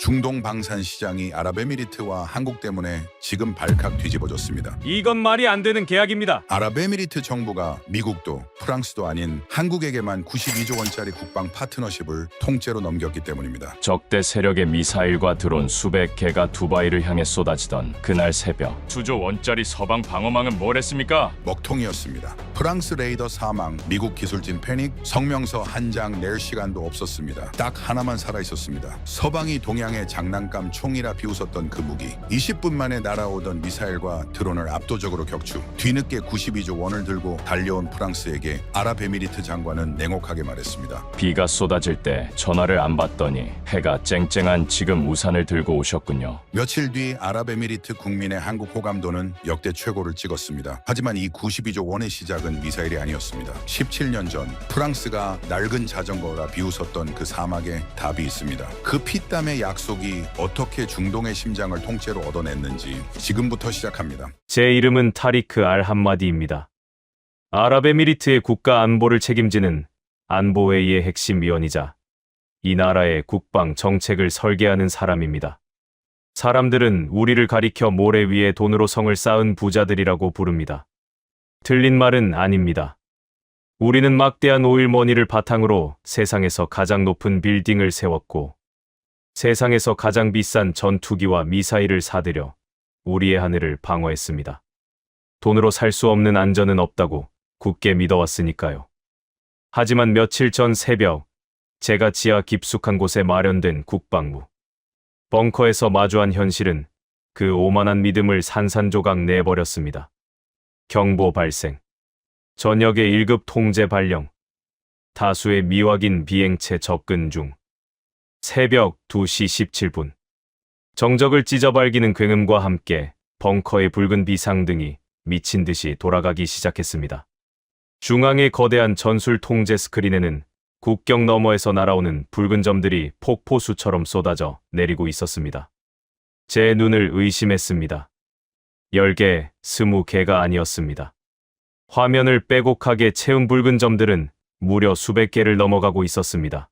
중동 방산 시장이 아랍에미리트와 한국 때문에 지금 발칵 뒤집어졌습니다. 이건 말이 안 되는 계약입니다. 아랍에미리트 정부가 미국도 프랑스도 아닌 한국에게만 92조 원짜리 국방 파트너십을 통째로 넘겼기 때문입니다. 적대 세력의 미사일과 드론 수백 개가 두바이를 향해 쏟아지던 그날 새벽, 수조 원짜리 서방 방어망은 뭘 했습니까? 먹통이었습니다. 프랑스 레이더 사망, 미국 기술진 패닉, 성명서 한 장 낼 시간도 없었습니다. 딱 하나만 살아있었습니다. 서방이 동양의 장난감 총이라 비웃었던 그 무기. 20분 만에 날아오던 미사일과 드론을 압도적으로 격추. 뒤늦게 92조 원을 들고 달려온 프랑스에게 아랍에미리트 장관은 냉혹하게 말했습니다. 비가 쏟아질 때 전화를 안 받더니 해가 쨍쨍한 지금 우산을 들고 오셨군요. 며칠 뒤 아랍에미리트 국민의 한국 호감도는 역대 최고를 찍었습니다. 하지만 이 92조 원의 시작은 미사일이 아니었습니다. 17년 전 프랑스가 낡은 자전거라 비웃었던 그 사막에 답이 있습니다. 그 피땀의 약속이 어떻게 중동의 심장을 통째로 얻어냈는지 지금부터 시작합니다. 제 이름은 타리크 알 함마디입니다. 아랍에미리트의 국가 안보를 책임지는 안보회의의 핵심 위원이자 이 나라의 국방 정책을 설계하는 사람입니다. 사람들은 우리를 가리켜 모래 위에 돈으로 성을 쌓은 부자들이라고 부릅니다. 틀린 말은 아닙니다. 우리는 막대한 오일머니를 바탕으로 세상에서 가장 높은 빌딩을 세웠고 세상에서 가장 비싼 전투기와 미사일을 사들여 우리의 하늘을 방어했습니다. 돈으로 살 수 없는 안전은 없다고 굳게 믿어왔으니까요. 하지만 며칠 전 새벽, 제가 지하 깊숙한 곳에 마련된 국방부 벙커에서 마주한 현실은 그 오만한 믿음을 산산조각 내버렸습니다. 경보 발생, 전역의 1급 통제 발령, 다수의 미확인 비행체 접근 중. 새벽 2시 17분. 정적을 찢어발기는 굉음과 함께 벙커의 붉은 비상등이 미친 듯이 돌아가기 시작했습니다. 중앙의 거대한 전술 통제 스크린에는 국경 너머에서 날아오는 붉은 점들이 폭포수처럼 쏟아져 내리고 있었습니다. 제 눈을 의심했습니다. 10개, 20개가 아니었습니다. 화면을 빼곡하게 채운 붉은 점들은 무려 수백 개를 넘어가고 있었습니다.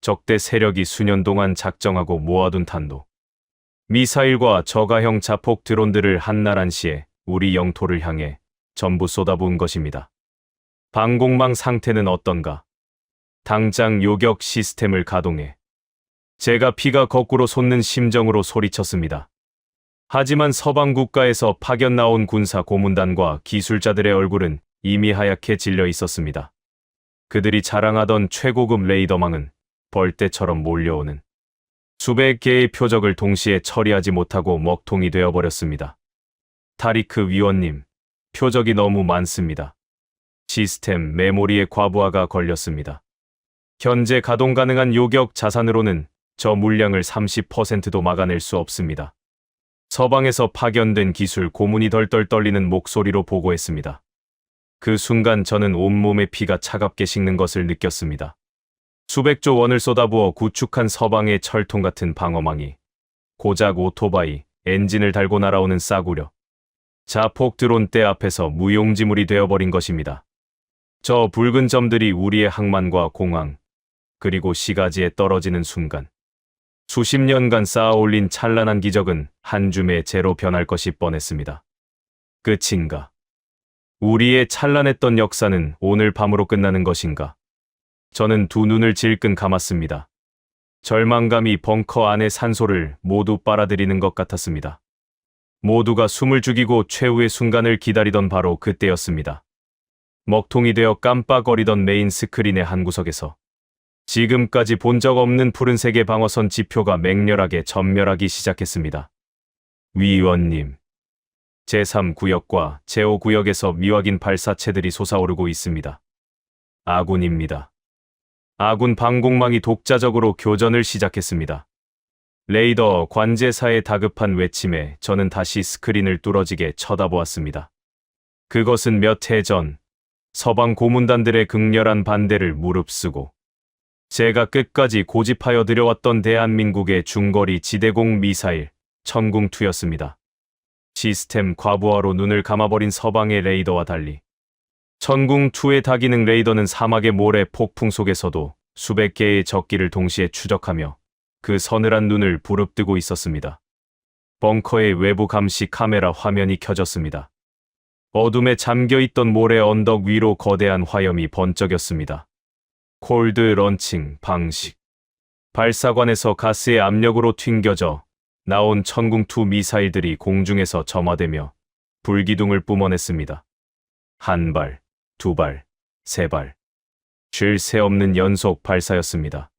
적대 세력이 수년 동안 작정하고 모아둔 탄도, 미사일과 저가형 자폭 드론들을 한날한시에 우리 영토를 향해 전부 쏟아부은 것입니다. 방공망 상태는 어떤가? 당장 요격 시스템을 가동해. 제가 피가 거꾸로 솟는 심정으로 소리쳤습니다. 하지만 서방 국가에서 파견 나온 군사 고문단과 기술자들의 얼굴은 이미 하얗게 질려 있었습니다. 그들이 자랑하던 최고급 레이더망은 벌떼처럼 몰려오는 수백 개의 표적을 동시에 처리하지 못하고 먹통이 되어버렸습니다. 타리크 위원님, 표적이 너무 많습니다. 시스템 메모리에 과부하가 걸렸습니다. 현재 가동 가능한 요격 자산으로는 저 물량을 30%도 막아낼 수 없습니다. 서방에서 파견된 기술 고문이 덜덜 떨리는 목소리로 보고했습니다. 그 순간 저는 온몸의 피가 차갑게 식는 것을 느꼈습니다. 수백조 원을 쏟아부어 구축한 서방의 철통 같은 방어망이 고작 오토바이, 엔진을 달고 날아오는 싸구려, 자폭 드론대 앞에서 무용지물이 되어버린 것입니다. 저 붉은 점들이 우리의 항만과 공항, 그리고 시가지에 떨어지는 순간 수십 년간 쌓아올린 찬란한 기적은 한 줌의 재로 변할 것이 뻔했습니다. 끝인가? 우리의 찬란했던 역사는 오늘 밤으로 끝나는 것인가? 저는 두 눈을 질끈 감았습니다. 절망감이 벙커 안의 산소를 모두 빨아들이는 것 같았습니다. 모두가 숨을 죽이고 최후의 순간을 기다리던 바로 그때였습니다. 먹통이 되어 깜빡거리던 메인 스크린의 한 구석에서 지금까지 본 적 없는 푸른색의 방어선 지표가 맹렬하게 전멸하기 시작했습니다. 위원님, 제3구역과 제5구역에서 미확인 발사체들이 솟아오르고 있습니다. 아군입니다. 아군 방공망이 독자적으로 교전을 시작했습니다. 레이더 관제사의 다급한 외침에 저는 다시 스크린을 뚫어지게 쳐다보았습니다. 그것은 몇 해 전 서방 고문단들의 극렬한 반대를 무릅쓰고 제가 끝까지 고집하여 들여왔던 대한민국의 중거리 지대공 미사일 천궁2였습니다. 시스템 과부하로 눈을 감아버린 서방의 레이더와 달리 천궁2의 다기능 레이더는 사막의 모래 폭풍 속에서도 수백 개의 적기를 동시에 추적하며 그 서늘한 눈을 부릅뜨고 있었습니다. 벙커의 외부 감시 카메라 화면이 켜졌습니다. 어둠에 잠겨있던 모래 언덕 위로 거대한 화염이 번쩍였습니다. 콜드 런칭 방식. 발사관에서 가스의 압력으로 튕겨져 나온 천궁2 미사일들이 공중에서 점화되며 불기둥을 뿜어냈습니다. 한 발, 두 발, 세 발. 쉴 새 없는 연속 발사였습니다.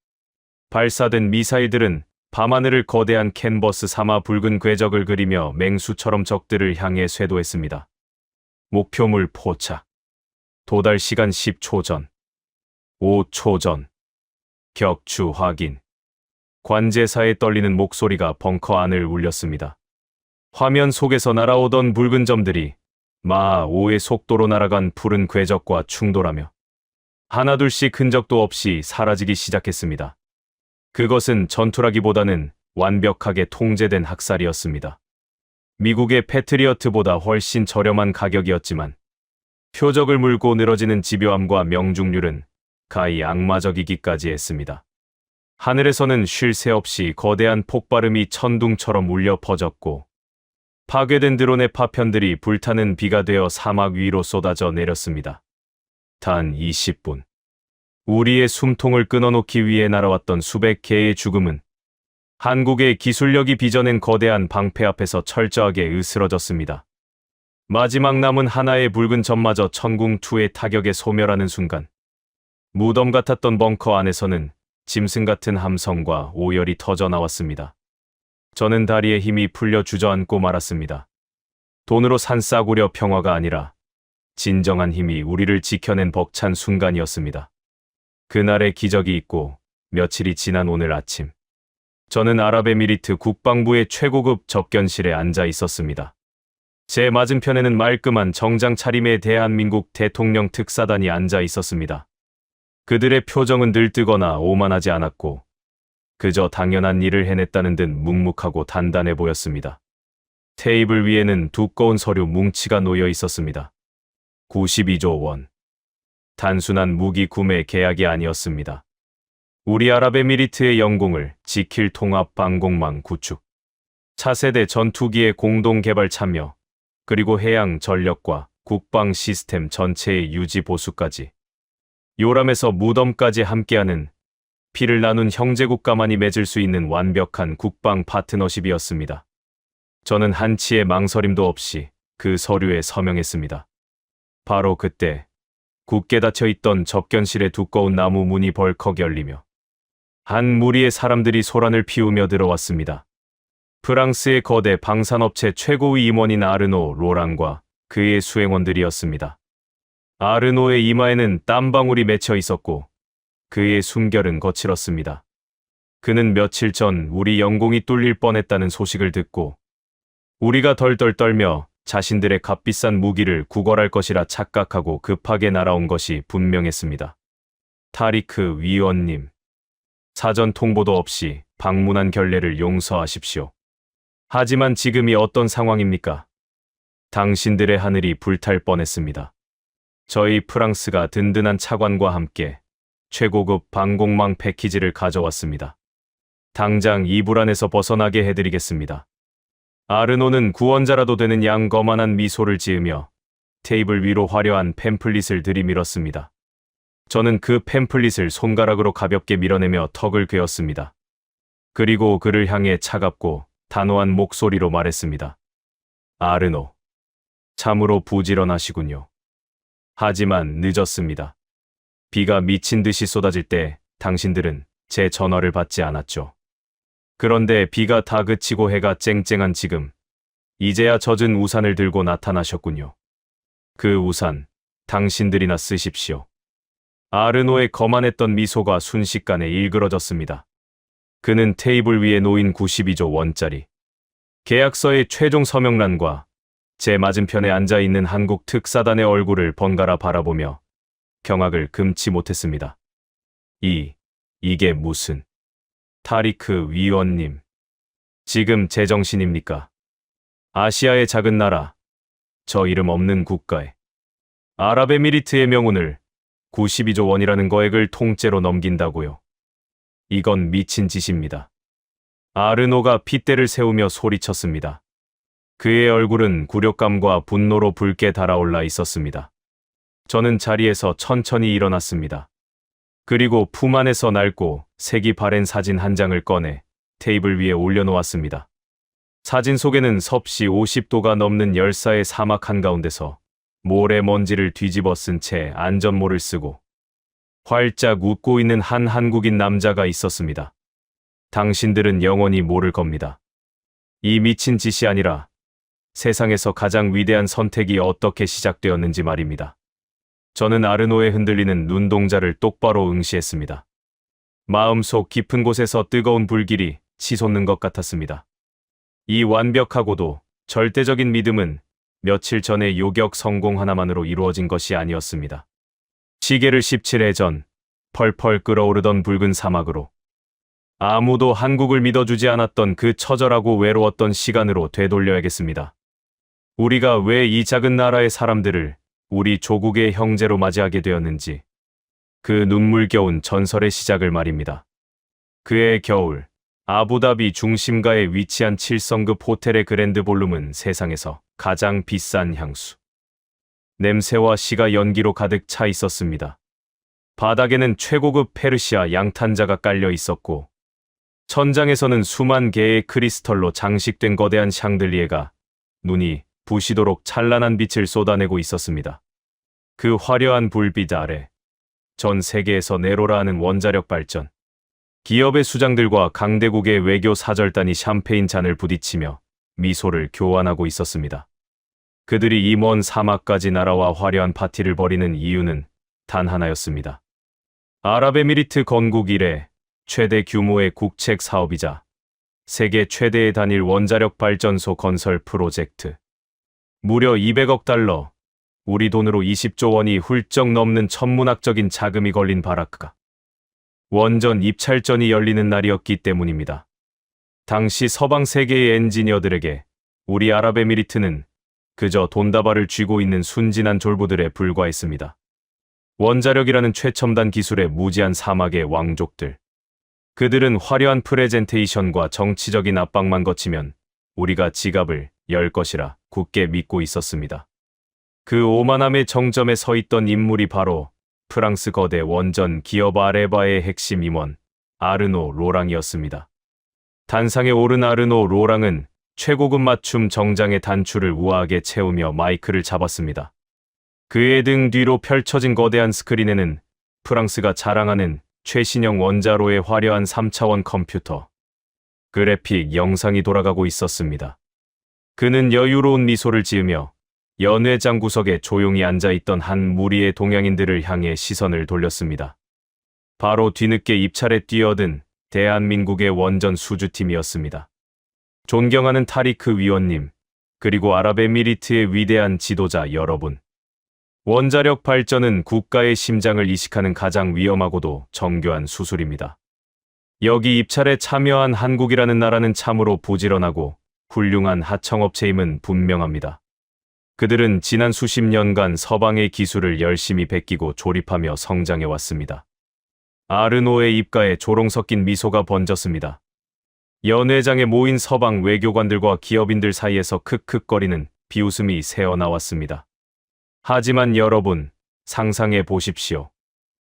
발사된 미사일들은 밤하늘을 거대한 캔버스 삼아 붉은 궤적을 그리며 맹수처럼 적들을 향해 쇄도했습니다. 목표물 포착. 도달 시간 10초 전. 5초 전. 격추 확인. 관제사에 떨리는 목소리가 벙커 안을 울렸습니다. 화면 속에서 날아오던 붉은 점들이 마하 5의 속도로 날아간 푸른 궤적과 충돌하며 하나둘씩 흔적도 없이 사라지기 시작했습니다. 그것은 전투라기보다는 완벽하게 통제된 학살이었습니다. 미국의 패트리어트보다 훨씬 저렴한 가격이었지만 표적을 물고 늘어지는 집요함과 명중률은 가히 악마적이기까지 했습니다. 하늘에서는 쉴 새 없이 거대한 폭발음이 천둥처럼 울려 퍼졌고 파괴된 드론의 파편들이 불타는 비가 되어 사막 위로 쏟아져 내렸습니다. 단 20분. 우리의 숨통을 끊어놓기 위해 날아왔던 수백 개의 죽음은 한국의 기술력이 빚어낸 거대한 방패 앞에서 철저하게 으스러졌습니다. 마지막 남은 하나의 붉은 점마저 천궁2의 타격에 소멸하는 순간 무덤 같았던 벙커 안에서는 짐승 같은 함성과 오열이 터져 나왔습니다. 저는 다리에 힘이 풀려 주저앉고 말았습니다. 돈으로 산 싸구려 평화가 아니라 진정한 힘이 우리를 지켜낸 벅찬 순간이었습니다. 그날의 기적이 있고 며칠이 지난 오늘 아침, 저는 아랍에미리트 국방부의 최고급 접견실에 앉아 있었습니다. 제 맞은편에는 말끔한 정장 차림의 대한민국 대통령 특사단이 앉아 있었습니다. 그들의 표정은 들뜨거나 오만하지 않았고 그저 당연한 일을 해냈다는 듯 묵묵하고 단단해 보였습니다. 테이블 위에는 두꺼운 서류 뭉치가 놓여 있었습니다. 92조 원. 단순한 무기 구매 계약이 아니었습니다. 우리 아랍에미리트의 영공을 지킬 통합 방공망 구축, 차세대 전투기의 공동 개발 참여, 그리고 해양 전력과 국방 시스템 전체의 유지 보수까지, 요람에서 무덤까지 함께하는 피를 나눈 형제국가만이 맺을 수 있는 완벽한 국방 파트너십이었습니다. 저는 한치의 망설임도 없이 그 서류에 서명했습니다. 바로 그때 굳게 닫혀있던 접견실의 두꺼운 나무 문이 벌컥 열리며 한 무리의 사람들이 소란을 피우며 들어왔습니다. 프랑스의 거대 방산업체 최고의 임원인 아르노 로랑과 그의 수행원들이었습니다. 아르노의 이마에는 땀방울이 맺혀 있었고 그의 숨결은 거칠었습니다. 그는 며칠 전 우리 영공이 뚫릴 뻔했다는 소식을 듣고 우리가 덜덜 떨며 자신들의 값비싼 무기를 구걸할 것이라 착각하고 급하게 날아온 것이 분명했습니다. 타리크 위원님, 사전 통보도 없이 방문한 결례를 용서하십시오. 하지만 지금이 어떤 상황입니까? 당신들의 하늘이 불탈 뻔했습니다. 저희 프랑스가 든든한 차관과 함께 최고급 방공망 패키지를 가져왔습니다. 당장 이 불안에서 벗어나게 해드리겠습니다. 아르노는 구원자라도 되는 양거만한 미소를 지으며 테이블 위로 화려한 팸플릿을 들이밀었습니다. 저는 그 팸플릿을 손가락으로 가볍게 밀어내며 턱을 괴었습니다. 그리고 그를 향해 차갑고 단호한 목소리로 말했습니다. 아르노, 참으로 부지런하시군요. 하지만 늦었습니다. 비가 미친 듯이 쏟아질 때 당신들은 제 전화를 받지 않았죠. 그런데 비가 다 그치고 해가 쨍쨍한 지금, 이제야 젖은 우산을 들고 나타나셨군요. 그 우산, 당신들이나 쓰십시오. 아르노의 거만했던 미소가 순식간에 일그러졌습니다. 그는 테이블 위에 놓인 92조 원짜리 계약서의 최종 서명란과 제 맞은편에 앉아있는 한국 특사단의 얼굴을 번갈아 바라보며 경악을 금치 못했습니다. 이게 무슨... 타리크 위원님, 지금 제정신입니까? 아시아의 작은 나라, 저 이름 없는 국가에 아랍에미리트의 명운을 92조 원이라는 거액을 통째로 넘긴다고요. 이건 미친 짓입니다. 아르노가 핏대를 세우며 소리쳤습니다. 그의 얼굴은 굴욕감과 분노로 붉게 달아올라 있었습니다. 저는 자리에서 천천히 일어났습니다. 그리고 품 안에서 낡고 색이 바랜 사진 한 장을 꺼내 테이블 위에 올려놓았습니다. 사진 속에는 섭씨 50도가 넘는 열사의 사막 한가운데서 모래먼지를 뒤집어 쓴 채 안전모를 쓰고 활짝 웃고 있는 한 한국인 남자가 있었습니다. 당신들은 영원히 모를 겁니다. 이 미친 짓이 아니라 세상에서 가장 위대한 선택이 어떻게 시작되었는지 말입니다. 저는 아르노의 흔들리는 눈동자를 똑바로 응시했습니다. 마음속 깊은 곳에서 뜨거운 불길이 치솟는 것 같았습니다. 이 완벽하고도 절대적인 믿음은 며칠 전의 요격 성공 하나만으로 이루어진 것이 아니었습니다. 시계를 17회 전 펄펄 끓어오르던 붉은 사막으로 아무도 한국을 믿어주지 않았던 그 처절하고 외로웠던 시간으로 되돌려야겠습니다. 우리가 왜 이 작은 나라의 사람들을 우리 조국의 형제로 맞이하게 되었는지, 그 눈물겨운 전설의 시작을 말입니다. 그해 겨울, 아부다비 중심가에 위치한 7성급 호텔의 그랜드 볼룸은 세상에서 가장 비싼 향수. 냄새와 시가 연기로 가득 차 있었습니다. 바닥에는 최고급 페르시아 양탄자가 깔려 있었고, 천장에서는 수만 개의 크리스털로 장식된 거대한 샹들리에가 눈이 부시도록 찬란한 빛을 쏟아내고 있었습니다. 그 화려한 불빛 아래 전 세계에서 네로라 하는 원자력 발전, 기업의 수장들과 강대국의 외교 사절단이 샴페인 잔을 부딪히며 미소를 교환하고 있었습니다. 그들이 이 먼 사막까지 날아와 화려한 파티를 벌이는 이유는 단 하나였습니다. 아랍에미리트 건국 이래 최대 규모의 국책 사업이자 세계 최대의 단일 원자력 발전소 건설 프로젝트. 무려 200억 달러, 우리 돈으로 20조 원이 훌쩍 넘는 천문학적인 자금이 걸린 바라크가 원전 입찰전이 열리는 날이었기 때문입니다. 당시 서방 세계의 엔지니어들에게 우리 아랍에미리트는 그저 돈다발을 쥐고 있는 순진한 졸부들에 불과했습니다. 원자력이라는 최첨단 기술의 무지한 사막의 왕족들. 그들은 화려한 프레젠테이션과 정치적인 압박만 거치면 우리가 지갑을 열 것이라 굳게 믿고 있었습니다. 그 오만함의 정점에 서 있던 인물이 바로 프랑스 거대 원전 기업 아레바의 핵심 임원 아르노 로랑이었습니다. 단상에 오른 아르노 로랑은 최고급 맞춤 정장의 단추를 우아하게 채우며 마이크를 잡았습니다. 그의 등 뒤로 펼쳐진 거대한 스크린에는 프랑스가 자랑하는 최신형 원자로의 화려한 3차원 컴퓨터, 그래픽 영상이 돌아가고 있었습니다. 그는 여유로운 미소를 지으며 연회장 구석에 조용히 앉아있던 한 무리의 동양인들을 향해 시선을 돌렸습니다. 바로 뒤늦게 입찰에 뛰어든 대한민국의 원전 수주팀이었습니다. 존경하는 타리크 위원님, 그리고 아랍에미리트의 위대한 지도자 여러분. 원자력 발전은 국가의 심장을 이식하는 가장 위험하고도 정교한 수술입니다. 여기 입찰에 참여한 한국이라는 나라는 참으로 부지런하고 훌륭한 하청업체임은 분명합니다. 그들은 지난 수십 년간 서방의 기술을 열심히 베끼고 조립하며 성장해왔습니다. 아르노의 입가에 조롱 섞인 미소가 번졌습니다. 연회장에 모인 서방 외교관들과 기업인들 사이에서 크크거리는 비웃음이 새어나왔습니다. 하지만 여러분, 상상해 보십시오.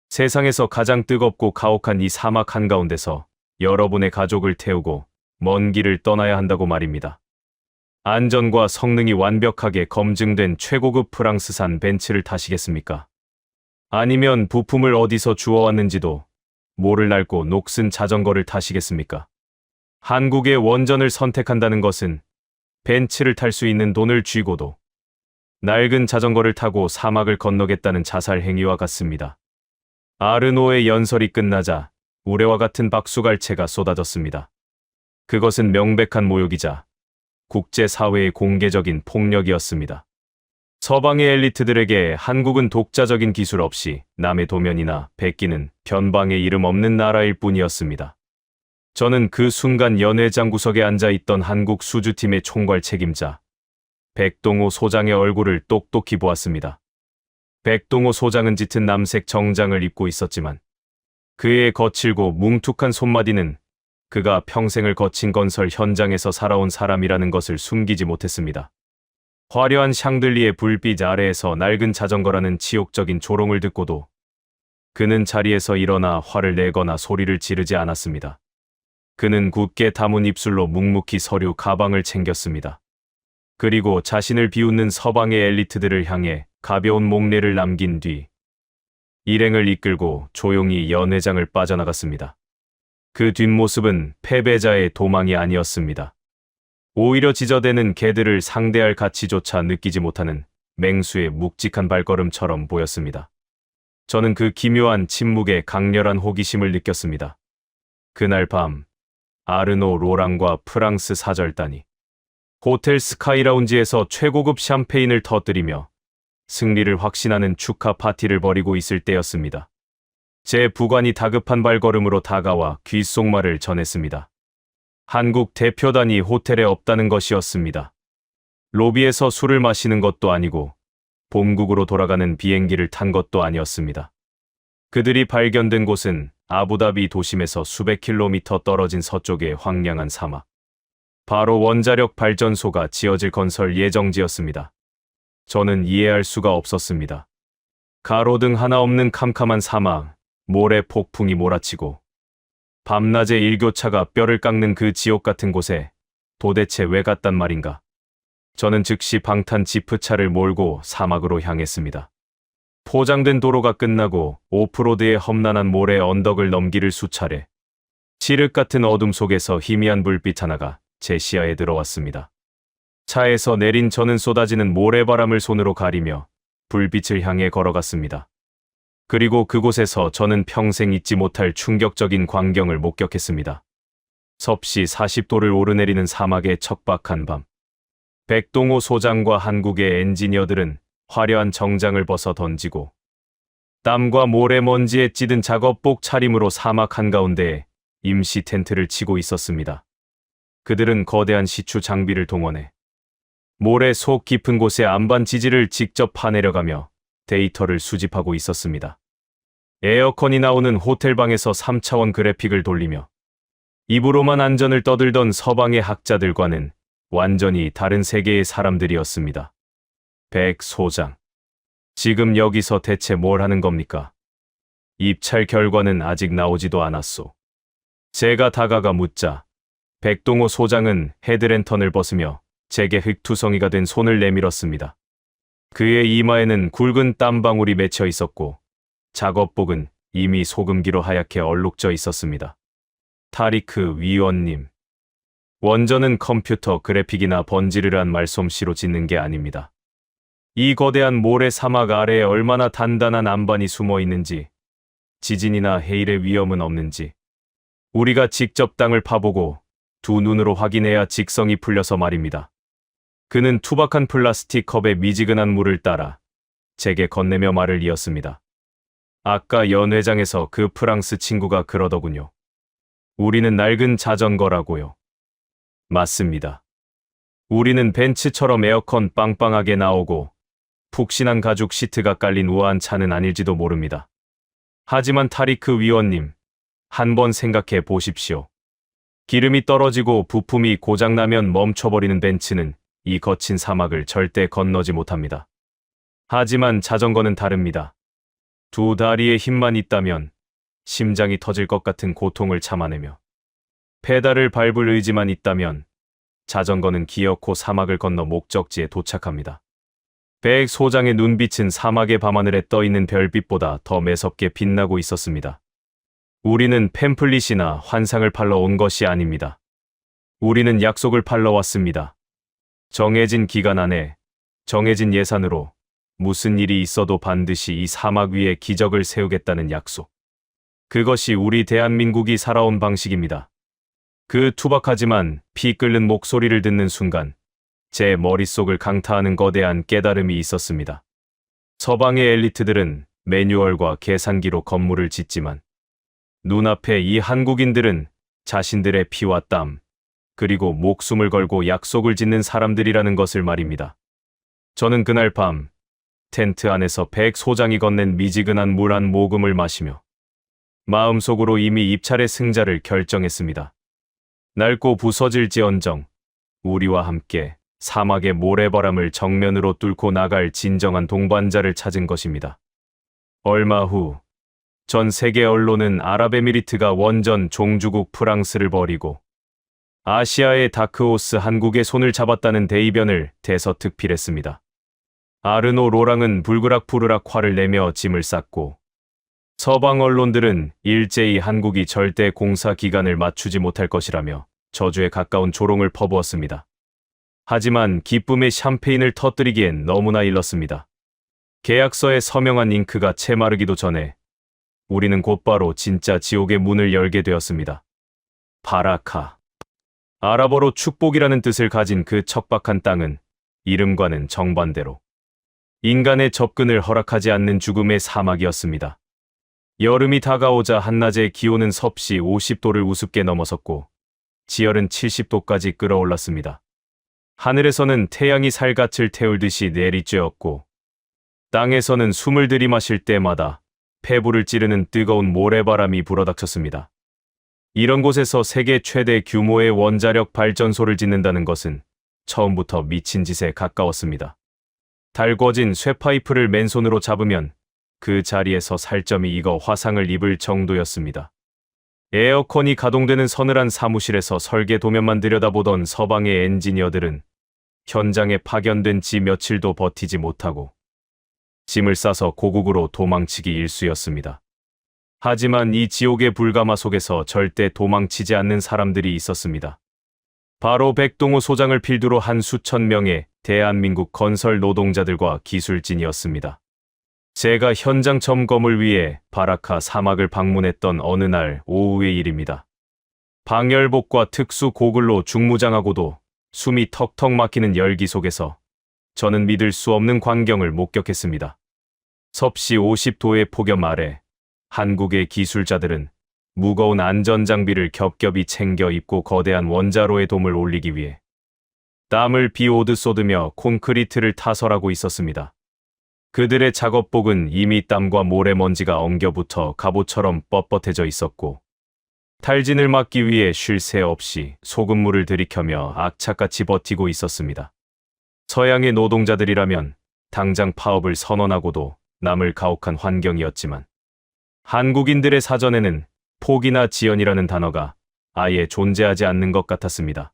세상에서 가장 뜨겁고 가혹한 이 사막 한가운데서 여러분의 가족을 태우고 먼 길을 떠나야 한다고 말입니다. 안전과 성능이 완벽하게 검증된 최고급 프랑스산 벤츠를 타시겠습니까? 아니면 부품을 어디서 주워왔는지도 모를 낡고 녹슨 자전거를 타시겠습니까? 한국의 원전을 선택한다는 것은 벤츠를 탈 수 있는 돈을 쥐고도 낡은 자전거를 타고 사막을 건너겠다는 자살 행위와 같습니다. 아르노의 연설이 끝나자 우레와 같은 박수갈채가 쏟아졌습니다. 그것은 명백한 모욕이자 국제사회의 공개적인 폭력이었습니다. 서방의 엘리트들에게 한국은 독자적인 기술 없이 남의 도면이나 베끼는 변방의 이름 없는 나라일 뿐이었습니다. 저는 그 순간 연회장 구석에 앉아있던 한국 수주팀의 총괄 책임자 백동호 소장의 얼굴을 똑똑히 보았습니다. 백동호 소장은 짙은 남색 정장을 입고 있었지만 그의 거칠고 뭉툭한 손마디는 그가 평생을 거친 건설 현장에서 살아온 사람이라는 것을 숨기지 못했습니다. 화려한 샹들리에 불빛 아래에서 낡은 자전거라는 치욕적인 조롱을 듣고도 그는 자리에서 일어나 화를 내거나 소리를 지르지 않았습니다. 그는 굳게 다문 입술로 묵묵히 서류 가방을 챙겼습니다. 그리고 자신을 비웃는 서방의 엘리트들을 향해 가벼운 목례를 남긴 뒤 일행을 이끌고 조용히 연회장을 빠져나갔습니다. 그 뒷모습은 패배자의 도망이 아니었습니다. 오히려 지저대는 개들을 상대할 가치조차 느끼지 못하는 맹수의 묵직한 발걸음처럼 보였습니다. 저는 그 기묘한 침묵에 강렬한 호기심을 느꼈습니다. 그날 밤 아르노 로랑과 프랑스 사절단이 호텔 스카이라운지에서 최고급 샴페인을 터뜨리며 승리를 확신하는 축하 파티를 벌이고 있을 때였습니다. 제 부관이 다급한 발걸음으로 다가와 귓속말을 전했습니다. 한국 대표단이 호텔에 없다는 것이었습니다. 로비에서 술을 마시는 것도 아니고 본국으로 돌아가는 비행기를 탄 것도 아니었습니다. 그들이 발견된 곳은 아부다비 도심에서 수백 킬로미터 떨어진 서쪽의 황량한 사막. 바로 원자력 발전소가 지어질 건설 예정지였습니다. 저는 이해할 수가 없었습니다. 가로등 하나 없는 캄캄한 사막, 모래 폭풍이 몰아치고 밤낮에 일교차가 뼈를 깎는 그 지옥 같은 곳에 도대체 왜 갔단 말인가? 저는 즉시 방탄 지프차를 몰고 사막으로 향했습니다. 포장된 도로가 끝나고 오프로드의 험난한 모래 언덕을 넘기를 수차례 칠흑 같은 어둠 속에서 희미한 불빛 하나가 제 시야에 들어왔습니다. 차에서 내린 저는 쏟아지는 모래바람을 손으로 가리며 불빛을 향해 걸어갔습니다. 그리고 그곳에서 저는 평생 잊지 못할 충격적인 광경을 목격했습니다. 섭씨 40도를 오르내리는 사막의 척박한 밤. 백동호 소장과 한국의 엔지니어들은 화려한 정장을 벗어 던지고 땀과 모래먼지에 찌든 작업복 차림으로 사막 한가운데에 임시 텐트를 치고 있었습니다. 그들은 거대한 시추 장비를 동원해 모래 속 깊은 곳의 안반 지지를 직접 파내려가며 데이터를 수집하고 있었습니다. 에어컨이 나오는 호텔방에서 3차원 그래픽을 돌리며 입으로만 안전을 떠들던 서방의 학자들과는 완전히 다른 세계의 사람들이었습니다. 백 소장, 지금 여기서 대체 뭘 하는 겁니까? 입찰 결과는 아직 나오지도 않았소. 제가 다가가 묻자 백동호 소장은 헤드랜턴을 벗으며 제게 흙투성이가 된 손을 내밀었습니다. 그의 이마에는 굵은 땀방울이 맺혀 있었고 작업복은 이미 소금기로 하얗게 얼룩져 있었습니다. 타리크 위원님, 원전은 컴퓨터 그래픽이나 번지르르한 말솜씨로 짓는 게 아닙니다. 이 거대한 모래 사막 아래에 얼마나 단단한 안반이 숨어 있는지, 지진이나 해일의 위험은 없는지 우리가 직접 땅을 파보고 두 눈으로 확인해야 직성이 풀려서 말입니다. 그는 투박한 플라스틱 컵에 미지근한 물을 따라 제게 건네며 말을 이었습니다. 아까 연회장에서 그 프랑스 친구가 그러더군요. 우리는 낡은 자전거라고요. 맞습니다. 우리는 벤츠처럼 에어컨 빵빵하게 나오고 푹신한 가죽 시트가 깔린 우아한 차는 아닐지도 모릅니다. 하지만 타리크 위원님, 한번 생각해 보십시오. 기름이 떨어지고 부품이 고장나면 멈춰버리는 벤츠는 이 거친 사막을 절대 건너지 못합니다. 하지만 자전거는 다릅니다. 두 다리에 힘만 있다면 심장이 터질 것 같은 고통을 참아내며 페달을 밟을 의지만 있다면 자전거는 기어코 사막을 건너 목적지에 도착합니다. 백 소장의 눈빛은 사막의 밤하늘에 떠있는 별빛보다 더 매섭게 빛나고 있었습니다. 우리는 팸플릿이나 환상을 팔러 온 것이 아닙니다. 우리는 약속을 팔러 왔습니다. 정해진 기간 안에 정해진 예산으로 무슨 일이 있어도 반드시 이 사막 위에 기적을 세우겠다는 약속. 그것이 우리 대한민국이 살아온 방식입니다. 그 투박하지만 피 끓는 목소리를 듣는 순간 제 머릿속을 강타하는 거대한 깨달음이 있었습니다. 서방의 엘리트들은 매뉴얼과 계산기로 건물을 짓지만 눈앞에 이 한국인들은 자신들의 피와 땀, 그리고 목숨을 걸고 약속을 짓는 사람들이라는 것을 말입니다. 저는 그날 밤 텐트 안에서 백 소장이 건넨 미지근한 물 한 모금을 마시며 마음속으로 이미 입찰의 승자를 결정했습니다. 낡고 부서질지언정 우리와 함께 사막의 모래바람을 정면으로 뚫고 나갈 진정한 동반자를 찾은 것입니다. 얼마 후 전 세계 언론은 아랍에미리트가 원전 종주국 프랑스를 버리고 아시아의 다크호스 한국의 손을 잡았다는 대이변을 대서특필했습니다. 아르노 로랑은 불그락푸르락 화를 내며 짐을 쌌고 서방 언론들은 일제히 한국이 절대 공사 기간을 맞추지 못할 것이라며 저주에 가까운 조롱을 퍼부었습니다. 하지만 기쁨의 샴페인을 터뜨리기엔 너무나 일렀습니다. 계약서에 서명한 잉크가 채 마르기도 전에 우리는 곧바로 진짜 지옥의 문을 열게 되었습니다. 바라카. 아랍어로 축복이라는 뜻을 가진 그 척박한 땅은 이름과는 정반대로 인간의 접근을 허락하지 않는 죽음의 사막이었습니다. 여름이 다가오자 한낮의 기온은 섭씨 50도를 우습게 넘어섰고 지열은 70도까지 끌어올랐습니다. 하늘에서는 태양이 살갗을 태울듯이 내리쬐었고 땅에서는 숨을 들이마실 때마다 폐부를 찌르는 뜨거운 모래바람이 불어닥쳤습니다. 이런 곳에서 세계 최대 규모의 원자력 발전소를 짓는다는 것은 처음부터 미친 짓에 가까웠습니다. 달궈진 쇠파이프를 맨손으로 잡으면 그 자리에서 살점이 익어 화상을 입을 정도였습니다. 에어컨이 가동되는 서늘한 사무실에서 설계 도면만 들여다보던 서방의 엔지니어들은 현장에 파견된 지 며칠도 버티지 못하고 짐을 싸서 고국으로 도망치기 일쑤였습니다. 하지만 이 지옥의 불가마 속에서 절대 도망치지 않는 사람들이 있었습니다. 바로 백동호 소장을 필두로 한 수천 명의 대한민국 건설 노동자들과 기술진이었습니다. 제가 현장 점검을 위해 바라카 사막을 방문했던 어느 날 오후의 일입니다. 방열복과 특수 고글로 중무장하고도 숨이 턱턱 막히는 열기 속에서 저는 믿을 수 없는 광경을 목격했습니다. 섭씨 50도의 폭염 아래 한국의 기술자들은 무거운 안전장비를 겹겹이 챙겨 입고 거대한 원자로의 돔을 올리기 위해 땀을 비오듯 쏟으며 콘크리트를 타설하고 있었습니다. 그들의 작업복은 이미 땀과 모래먼지가 엉겨붙어 갑옷처럼 뻣뻣해져 있었고 탈진을 막기 위해 쉴 새 없이 소금물을 들이켜며 악착같이 버티고 있었습니다. 서양의 노동자들이라면 당장 파업을 선언하고도 남을 가혹한 환경이었지만 한국인들의 사전에는 포기나 지연이라는 단어가 아예 존재하지 않는 것 같았습니다.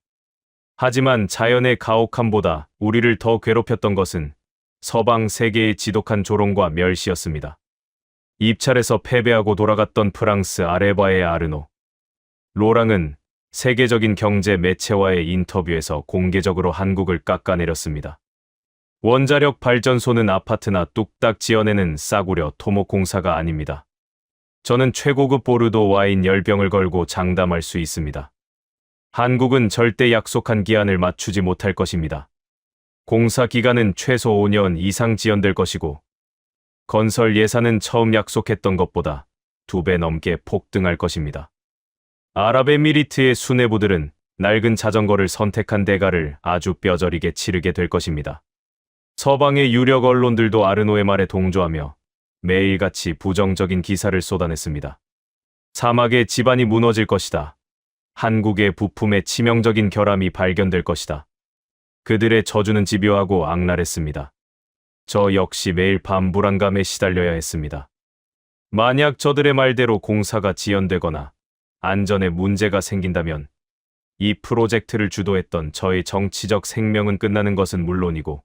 하지만 자연의 가혹함보다 우리를 더 괴롭혔던 것은 서방 세계의 지독한 조롱과 멸시였습니다. 입찰에서 패배하고 돌아갔던 프랑스 아레바의 아르노 로랑은 세계적인 경제 매체와의 인터뷰에서 공개적으로 한국을 깎아내렸습니다. 원자력 발전소는 아파트나 뚝딱 지어내는 싸구려 토목공사가 아닙니다. 저는 최고급 보르도 와인 10병을 걸고 장담할 수 있습니다. 한국은 절대 약속한 기한을 맞추지 못할 것입니다. 공사 기간은 최소 5년 이상 지연될 것이고 건설 예산은 처음 약속했던 것보다 2배 넘게 폭등할 것입니다. 아랍에미리트의 수뇌부들은 낡은 자전거를 선택한 대가를 아주 뼈저리게 치르게 될 것입니다. 서방의 유력 언론들도 아르노의 말에 동조하며 매일같이 부정적인 기사를 쏟아냈습니다. 사막의 지반이 무너질 것이다. 한국의 부품에 치명적인 결함이 발견될 것이다. 그들의 저주는 집요하고 악랄했습니다. 저 역시 매일 밤 불안감에 시달려야 했습니다. 만약 저들의 말대로 공사가 지연되거나 안전에 문제가 생긴다면 이 프로젝트를 주도했던 저의 정치적 생명은 끝나는 것은 물론이고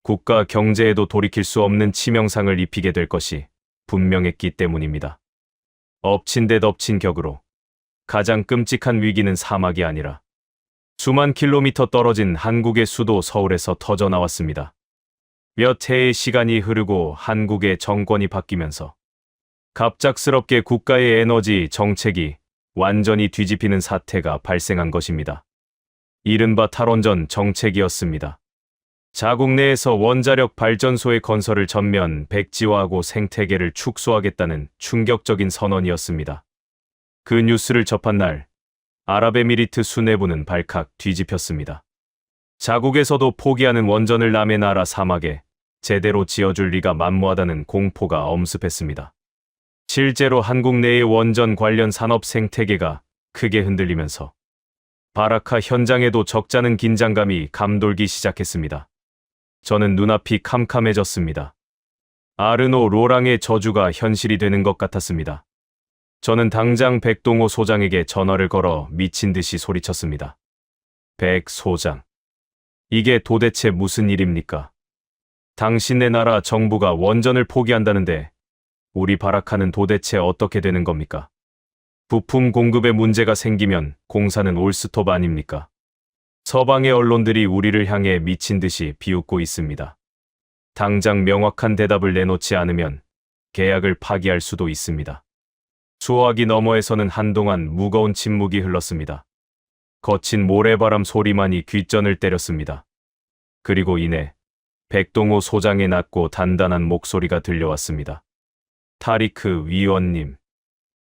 국가 경제에도 돌이킬 수 없는 치명상을 입히게 될 것이 분명했기 때문입니다. 엎친 데 덮친 격으로 가장 끔찍한 위기는 사막이 아니라 수만 킬로미터 떨어진 한국의 수도 서울에서 터져 나왔습니다. 몇 해의 시간이 흐르고 한국의 정권이 바뀌면서 갑작스럽게 국가의 에너지 정책이 완전히 뒤집히는 사태가 발생한 것입니다. 이른바 탈원전 정책이었습니다. 자국 내에서 원자력 발전소의 건설을 전면 백지화하고 생태계를 축소하겠다는 충격적인 선언이었습니다. 그 뉴스를 접한 날 아랍에미리트 수뇌부는 발칵 뒤집혔습니다. 자국에서도 포기하는 원전을 남의 나라 사막에 제대로 지어줄 리가 만무하다는 공포가 엄습했습니다. 실제로 한국 내의 원전 관련 산업 생태계가 크게 흔들리면서 바라카 현장에도 적잖은 긴장감이 감돌기 시작했습니다. 저는 눈앞이 캄캄해졌습니다. 아르노 로랑의 저주가 현실이 되는 것 같았습니다. 저는 당장 백동호 소장에게 전화를 걸어 미친 듯이 소리쳤습니다. 백 소장, 이게 도대체 무슨 일입니까? 당신네 나라 정부가 원전을 포기한다는데 우리 바라카는 도대체 어떻게 되는 겁니까? 부품 공급에 문제가 생기면 공사는 올스톱 아닙니까? 서방의 언론들이 우리를 향해 미친 듯이 비웃고 있습니다. 당장 명확한 대답을 내놓지 않으면 계약을 파기할 수도 있습니다. 수화기 너머에서는 한동안 무거운 침묵이 흘렀습니다. 거친 모래바람 소리만이 귓전을 때렸습니다. 그리고 이내 백동호 소장의 낮고 단단한 목소리가 들려왔습니다. 타리크 위원님,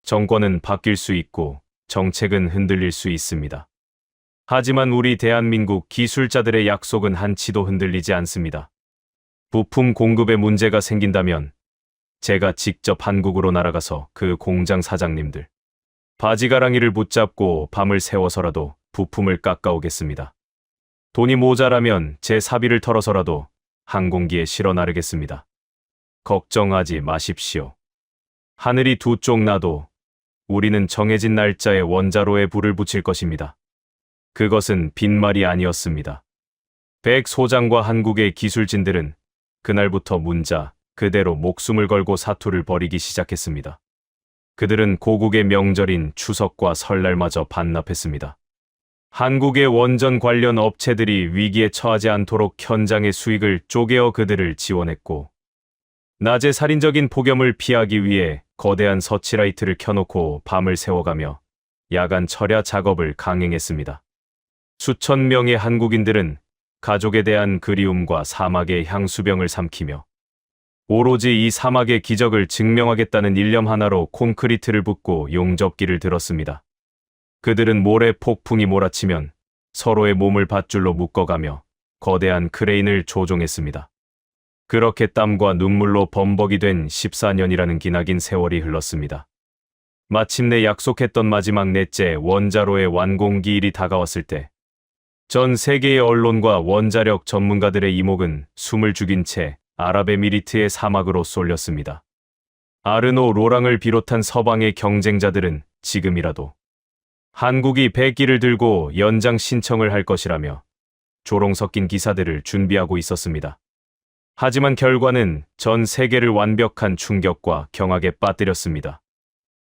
정권은 바뀔 수 있고 정책은 흔들릴 수 있습니다. 하지만 우리 대한민국 기술자들의 약속은 한치도 흔들리지 않습니다. 부품 공급에 문제가 생긴다면 제가 직접 한국으로 날아가서 그 공장 사장님들, 바지가랑이를 붙잡고 밤을 새워서라도 부품을 깎아오겠습니다. 돈이 모자라면 제 사비를 털어서라도 항공기에 실어 나르겠습니다. 걱정하지 마십시오. 하늘이 두 쪽 나도 우리는 정해진 날짜에 원자로에 불을 붙일 것입니다. 그것은 빈말이 아니었습니다. 백 소장과 한국의 기술진들은 그날부터 문자 그대로 목숨을 걸고 사투를 벌이기 시작했습니다. 그들은 고국의 명절인 추석과 설날마저 반납했습니다. 한국의 원전 관련 업체들이 위기에 처하지 않도록 현장의 수익을 쪼개어 그들을 지원했고, 낮에 살인적인 폭염을 피하기 위해 거대한 서치라이트를 켜놓고 밤을 새워가며 야간 철야 작업을 강행했습니다. 수천 명의 한국인들은 가족에 대한 그리움과 사막의 향수병을 삼키며 오로지 이 사막의 기적을 증명하겠다는 일념 하나로 콘크리트를 붓고 용접기를 들었습니다. 그들은 모래 폭풍이 몰아치면 서로의 몸을 밧줄로 묶어가며 거대한 크레인을 조종했습니다. 그렇게 땀과 눈물로 범벅이 된 14년이라는 기나긴 세월이 흘렀습니다. 마침내 약속했던 마지막 넷째 원자로의 완공기일이 다가왔을 때 전 세계의 언론과 원자력 전문가들의 이목은 숨을 죽인 채 아랍에미리트의 사막으로 쏠렸습니다. 아르노 로랑을 비롯한 서방의 경쟁자들은 지금이라도 한국이 백기를 들고 연장 신청을 할 것이라며 조롱 섞인 기사들을 준비하고 있었습니다. 하지만 결과는 전 세계를 완벽한 충격과 경악에 빠뜨렸습니다.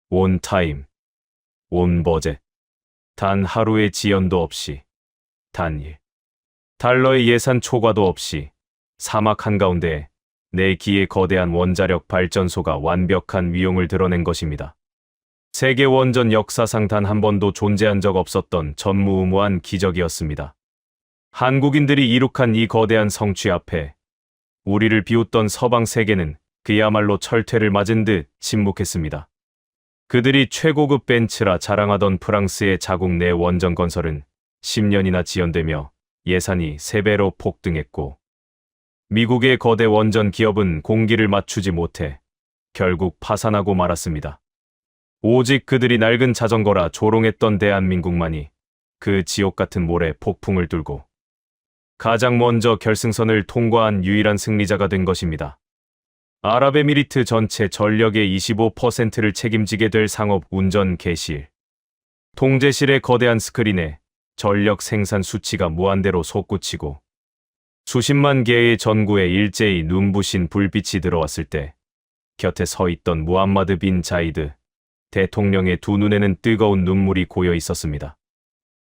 온 타임, 온 버젯, 단 하루의 지연도 없이, 단일, 달러의 예산 초과도 없이 사막 한가운데 4기의 거대한 원자력 발전소가 완벽한 위용을 드러낸 것입니다. 세계 원전 역사상 단 한 번도 존재한 적 없었던 전무후무한 기적이었습니다. 한국인들이 이룩한 이 거대한 성취 앞에 우리를 비웃던 서방 세계는 그야말로 철퇴를 맞은 듯 침묵했습니다. 그들이 최고급 벤츠라 자랑하던 프랑스의 자국 내 원전 건설은 10년이나 지연되며 예산이 3배로 폭등했고, 미국의 거대 원전 기업은 공기를 맞추지 못해 결국 파산하고 말았습니다. 오직 그들이 낡은 자전거라 조롱했던 대한민국만이 그 지옥 같은 모래 폭풍을 뚫고 가장 먼저 결승선을 통과한 유일한 승리자가 된 것입니다. 아랍에미리트 전체 전력의 25%를 책임지게 될 상업 운전 개실. 통제실의 거대한 스크린에 전력 생산 수치가 무한대로 솟구치고 수십만 개의 전구에 일제히 눈부신 불빛이 들어왔을 때 곁에 서 있던 무함마드 빈 자이드 대통령의 두 눈에는 뜨거운 눈물이 고여 있었습니다.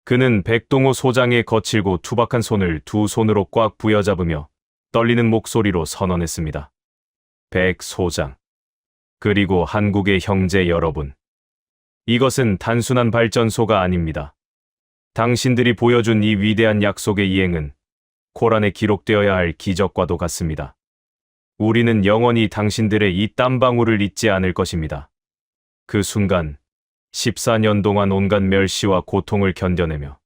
그는 백동호 소장의 거칠고 투박한 손을 두 손으로 꽉 부여잡으며 떨리는 목소리로 선언했습니다. 백 소장, 그리고 한국의 형제 여러분, 이것은 단순한 발전소가 아닙니다. 당신들이 보여준 이 위대한 약속의 이행은 코란에 기록되어야 할 기적과도 같습니다. 우리는 영원히 당신들의 이 땀방울을 잊지 않을 것입니다. 그 순간 14년 동안 온갖 멸시와 고통을 견뎌내며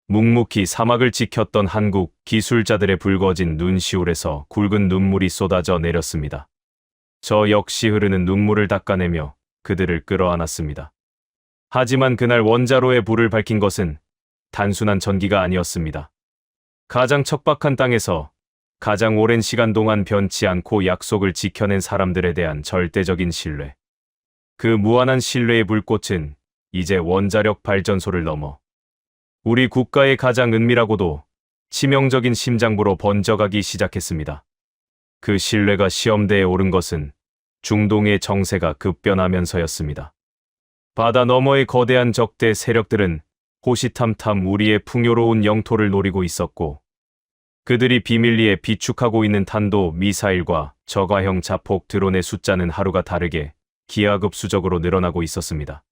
묵묵히 사막을 지켰던 한국 기술자들의 붉어진 눈시울에서 굵은 눈물이 쏟아져 내렸습니다. 저 역시 흐르는 눈물을 닦아내며 그들을 끌어안았습니다. 하지만 그날 원자로의 불을 밝힌 것은 단순한 전기가 아니었습니다. 가장 척박한 땅에서 가장 오랜 시간 동안 변치 않고 약속을 지켜낸 사람들에 대한 절대적인 신뢰. 그 무한한 신뢰의 불꽃은 이제 원자력 발전소를 넘어 우리 국가의 가장 은밀하고도 치명적인 심장부로 번져가기 시작했습니다. 그 신뢰가 시험대에 오른 것은 중동의 정세가 급변하면서였습니다. 바다 너머의 거대한 적대 세력들은 호시탐탐 우리의 풍요로운 영토를 노리고 있었고, 그들이 비밀리에 비축하고 있는 탄도 미사일과 저가형 자폭 드론의 숫자는 하루가 다르게 기하급수적으로 늘어나고 있었습니다.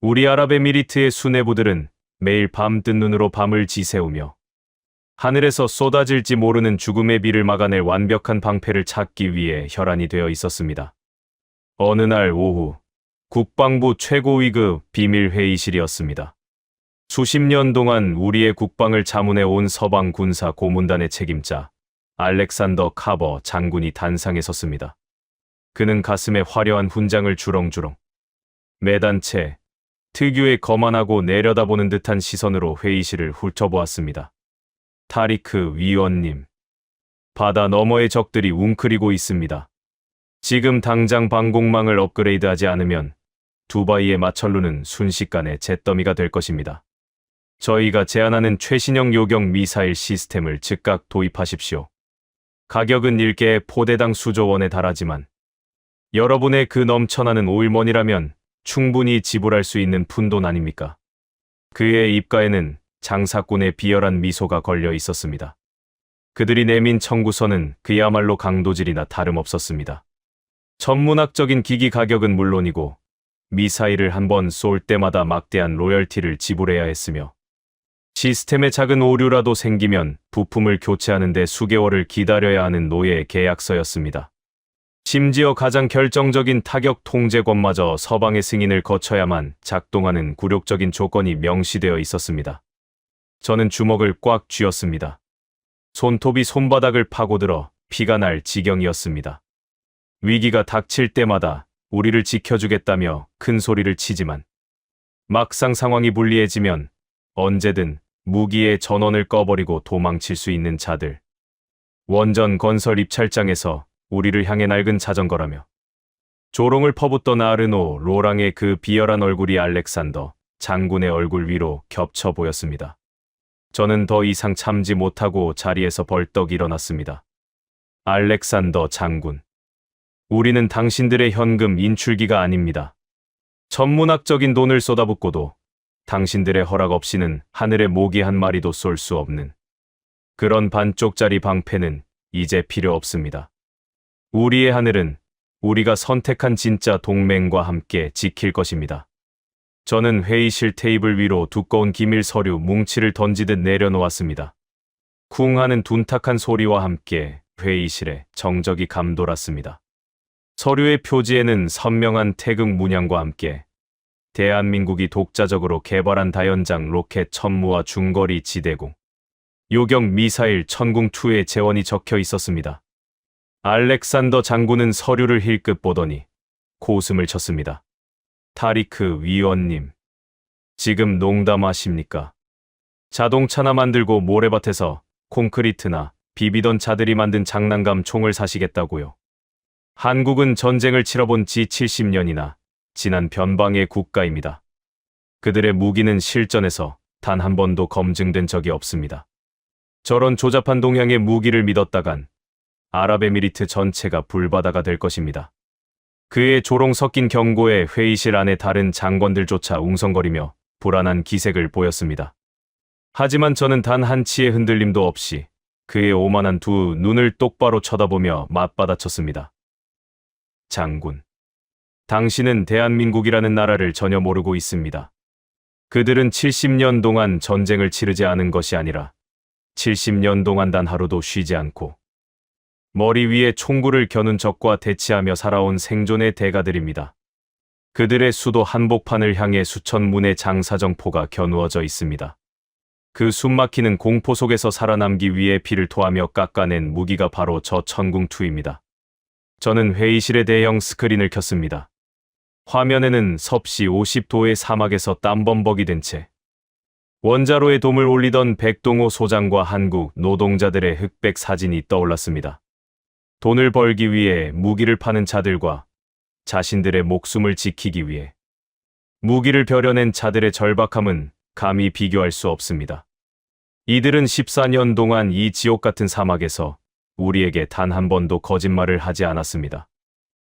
우리 아랍에미리트의 수뇌부들은 매일 밤 뜬 눈으로 밤을 지새우며 하늘에서 쏟아질지 모르는 죽음의 비를 막아낼 완벽한 방패를 찾기 위해 혈안이 되어 있었습니다. 어느 날 오후, 국방부 최고위급 비밀회의실이었습니다. 수십 년 동안 우리의 국방을 자문해 온 서방 군사 고문단의 책임자 알렉산더 카버 장군이 단상에 섰습니다. 그는 가슴에 화려한 훈장을 주렁주렁 매단 채 특유의 거만하고 내려다보는 듯한 시선으로 회의실을 훑어보았습니다. 타리크 위원님, 바다 너머의 적들이 웅크리고 있습니다. 지금 당장 방공망을 업그레이드하지 않으면 두바이의 마철루는 순식간에 잿더미가 될 것입니다. 저희가 제안하는 최신형 요격 미사일 시스템을 즉각 도입하십시오. 가격은 일개의 포대당 수조 원에 달하지만 여러분의 그 넘쳐나는 오일머니라면 충분히 지불할 수 있는 푼돈 아닙니까? 그의 입가에는 장사꾼의 비열한 미소가 걸려 있었습니다. 그들이 내민 청구서는 그야말로 강도질이나 다름없었습니다. 천문학적인 기기 가격은 물론이고 미사일을 한 번 쏠 때마다 막대한 로열티를 지불해야 했으며 시스템에 작은 오류라도 생기면 부품을 교체하는데 수개월을 기다려야 하는 노예 계약서였습니다. 심지어 가장 결정적인 타격 통제권마저 서방의 승인을 거쳐야만 작동하는 굴욕적인 조건이 명시되어 있었습니다. 저는 주먹을 꽉 쥐었습니다. 손톱이 손바닥을 파고들어 피가 날 지경이었습니다. 위기가 닥칠 때마다 우리를 지켜주겠다며 큰 소리를 치지만 막상 상황이 불리해지면 언제든 무기의 전원을 꺼버리고 도망칠 수 있는 자들. 원전 건설 입찰장에서 우리를 향해 낡은 자전거라며 조롱을 퍼붓던 아르노 로랑의 그 비열한 얼굴이 알렉산더 장군의 얼굴 위로 겹쳐 보였습니다. 저는 더 이상 참지 못하고 자리에서 벌떡 일어났습니다. 알렉산더 장군, 우리는 당신들의 현금 인출기가 아닙니다. 천문학적인 돈을 쏟아붓고도 당신들의 허락 없이는 하늘에 모기 한 마리도 쏠 수 없는 그런 반쪽짜리 방패는 이제 필요 없습니다. 우리의 하늘은 우리가 선택한 진짜 동맹과 함께 지킬 것입니다. 저는 회의실 테이블 위로 두꺼운 기밀 서류 뭉치를 던지듯 내려놓았습니다. 쿵 하는 둔탁한 소리와 함께 회의실에 정적이 감돌았습니다. 서류의 표지에는 선명한 태극 문양과 함께 대한민국이 독자적으로 개발한 다연장 로켓 천무와 중거리 지대공, 요격 미사일 천궁2의 재원이 적혀 있었습니다. 알렉산더 장군은 서류를 힐끗 보더니 코웃음을 쳤습니다. 타리크 위원님, 지금 농담하십니까? 자동차나 만들고 모래밭에서 콘크리트나 비비던 자들이 만든 장난감 총을 사시겠다고요? 한국은 전쟁을 치러본 지 70년이나 지난 변방의 국가입니다. 그들의 무기는 실전에서 단 한 번도 검증된 적이 없습니다. 저런 조잡한 동양의 무기를 믿었다간 아랍에미리트 전체가 불바다가 될 것입니다. 그의 조롱 섞인 경고에 회의실 안의 다른 장관들조차 웅성거리며 불안한 기색을 보였습니다. 하지만 저는 단 한치의 흔들림도 없이 그의 오만한 두 눈을 똑바로 쳐다보며 맞받아쳤습니다. 장군, 당신은 대한민국이라는 나라를 전혀 모르고 있습니다. 그들은 70년 동안 전쟁을 치르지 않은 것이 아니라 70년 동안 단 하루도 쉬지 않고 머리 위에 총구를 겨눈 적과 대치하며 살아온 생존의 대가들입니다. 그들의 수도 한복판을 향해 수천 문의 장사정포가 겨누어져 있습니다. 그 숨막히는 공포 속에서 살아남기 위해 피를 토하며 깎아낸 무기가 바로 저 천궁2입니다. 저는 회의실의 대형 스크린을 켰습니다. 화면에는 섭씨 50도의 사막에서 땀범벅이 된 채 원자로에 돔을 올리던 백동호 소장과 한국 노동자들의 흑백 사진이 떠올랐습니다. 돈을 벌기 위해 무기를 파는 자들과 자신들의 목숨을 지키기 위해 무기를 벼려낸 자들의 절박함은 감히 비교할 수 없습니다. 이들은 14년 동안 이 지옥 같은 사막에서 우리에게 단 한 번도 거짓말을 하지 않았습니다.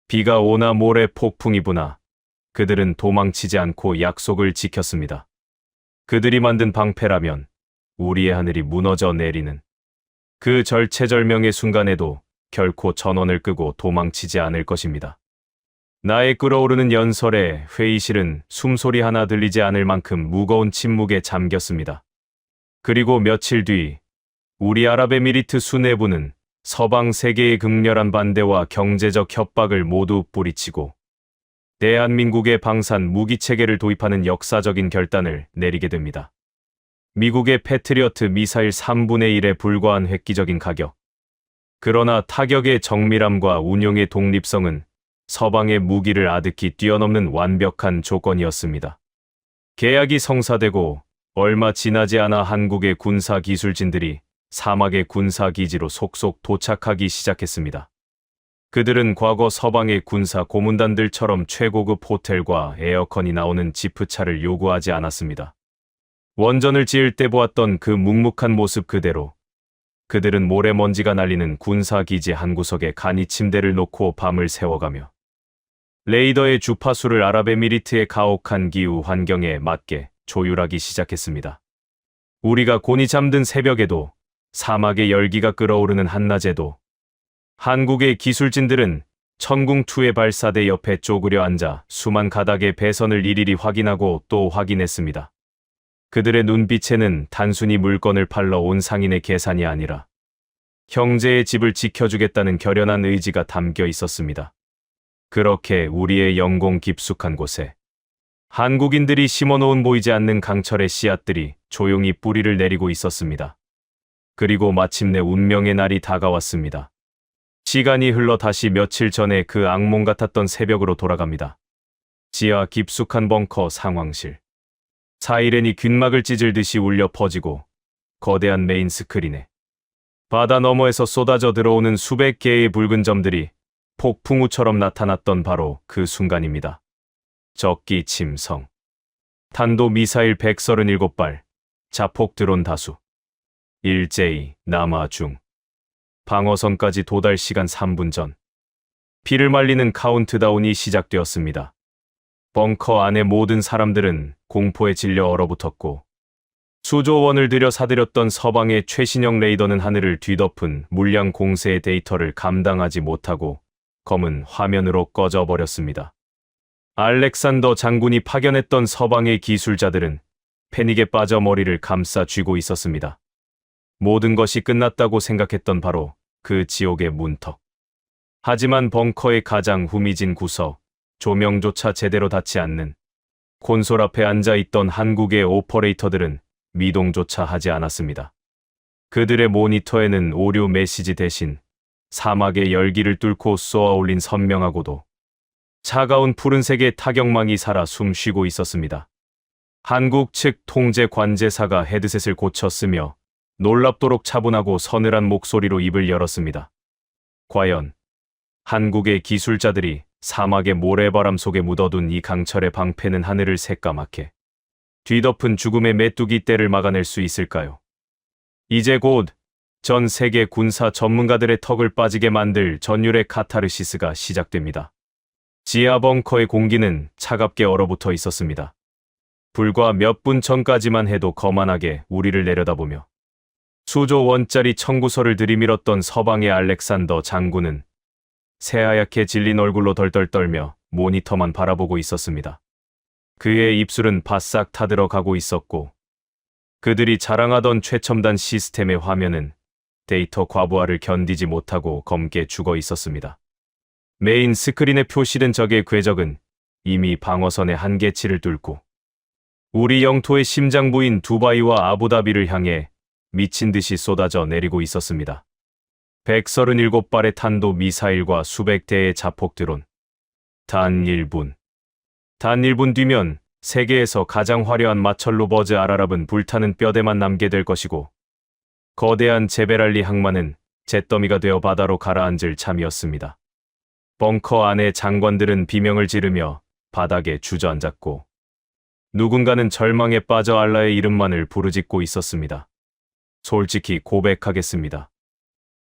비가 오나 모래 폭풍이 부나 그들은 도망치지 않고 약속을 지켰습니다. 그들이 만든 방패라면 우리의 하늘이 무너져 내리는 그 절체절명의 순간에도 결코 전원을 끄고 도망치지 않을 것입니다. 나의 끓어오르는 연설에 회의실은 숨소리 하나 들리지 않을 만큼 무거운 침묵에 잠겼습니다. 그리고 며칠 뒤 우리 아랍에미리트 수뇌부는 서방 세계의 극렬한 반대와 경제적 협박을 모두 뿌리치고 대한민국의 방산 무기 체계를 도입하는 역사적인 결단을 내리게 됩니다. 미국의 패트리어트 미사일 3분의 1에 불과한 획기적인 가격. 그러나 타격의 정밀함과 운용의 독립성은 서방의 무기를 아득히 뛰어넘는 완벽한 조건이었습니다. 계약이 성사되고 얼마 지나지 않아 한국의 군사 기술진들이 사막의 군사기지로 속속 도착하기 시작했습니다. 그들은 과거 서방의 군사 고문단들처럼 최고급 호텔과 에어컨이 나오는 지프차를 요구하지 않았습니다. 원전을 지을 때 보았던 그 묵묵한 모습 그대로 그들은 모래먼지가 날리는 군사기지 한 구석에 간이 침대를 놓고 밤을 새워가며 레이더의 주파수를 아랍에미리트의 가혹한 기후 환경에 맞게 조율하기 시작했습니다. 우리가 곤히 잠든 새벽에도 사막의 열기가 끓어오르는 한낮에도 한국의 기술진들은 천궁2의 발사대 옆에 쪼그려 앉아 수만 가닥의 배선을 일일이 확인하고 또 확인했습니다. 그들의 눈빛에는 단순히 물건을 팔러 온 상인의 계산이 아니라 형제의 집을 지켜주겠다는 결연한 의지가 담겨 있었습니다. 그렇게 우리의 영공 깊숙한 곳에 한국인들이 심어놓은 보이지 않는 강철의 씨앗들이 조용히 뿌리를 내리고 있었습니다. 그리고 마침내 운명의 날이 다가왔습니다. 시간이 흘러 다시 며칠 전에 그 악몽 같았던 새벽으로 돌아갑니다. 지하 깊숙한 벙커 상황실. 사이렌이 귓막을 찢을듯이 울려 퍼지고 거대한 메인 스크린에 바다 너머에서 쏟아져 들어오는 수백 개의 붉은 점들이 폭풍우처럼 나타났던 바로 그 순간입니다. 적기 침성. 탄도미사일 137발, 자폭 드론 다수. 일제히 남아 중. 방어선까지 도달 시간 3분 전. 피를 말리는 카운트다운이 시작되었습니다. 벙커 안의 모든 사람들은 공포에 질려 얼어붙었고 수조 원을 들여 사들였던 서방의 최신형 레이더는 하늘을 뒤덮은 물량 공세의 데이터를 감당하지 못하고 검은 화면으로 꺼져버렸습니다. 알렉산더 장군이 파견했던 서방의 기술자들은 패닉에 빠져 머리를 감싸 쥐고 있었습니다. 모든 것이 끝났다고 생각했던 바로 그 지옥의 문턱. 하지만 벙커의 가장 후미진 구석, 조명조차 제대로 닿지 않는 콘솔 앞에 앉아있던 한국의 오퍼레이터들은 미동조차 하지 않았습니다. 그들의 모니터에는 오류 메시지 대신 사막의 열기를 뚫고 쏘아올린 선명하고도 차가운 푸른색의 타격망이 살아 숨쉬고 있었습니다. 한국 측 통제 관제사가 헤드셋을 고쳤으며 놀랍도록 차분하고 서늘한 목소리로 입을 열었습니다. 과연 한국의 기술자들이 사막의 모래바람 속에 묻어둔 이 강철의 방패는 하늘을 새까맣게 뒤덮은 죽음의 메뚜기 떼를 막아낼 수 있을까요? 이제 곧 전 세계 군사 전문가들의 턱을 빠지게 만들 전율의 카타르시스가 시작됩니다. 지하 벙커의 공기는 차갑게 얼어붙어 있었습니다. 불과 몇 분 전까지만 해도 거만하게 우리를 내려다보며 수조 원짜리 청구서를 들이밀었던 서방의 알렉산더 장군은 새하얗게 질린 얼굴로 덜덜 떨며 모니터만 바라보고 있었습니다. 그의 입술은 바싹 타들어가고 있었고 그들이 자랑하던 최첨단 시스템의 화면은 데이터 과부하를 견디지 못하고 검게 죽어 있었습니다. 메인 스크린에 표시된 적의 궤적은 이미 방어선의 한계치를 뚫고 우리 영토의 심장부인 두바이와 아부다비를 향해 미친 듯이 쏟아져 내리고 있었습니다. 137발의 탄도 미사일과 수백 대의 자폭 드론. 단 1분 뒤면 세계에서 가장 화려한 마철 로버즈 아라랍은 불타는 뼈대만 남게 될 것이고 거대한 제베랄리 항만은 잿더미가 되어 바다로 가라앉을 참이었습니다. 벙커 안의 장관들은 비명을 지르며 바닥에 주저앉았고 누군가는 절망에 빠져 알라의 이름만을 부르짖고 있었습니다. 솔직히 고백하겠습니다.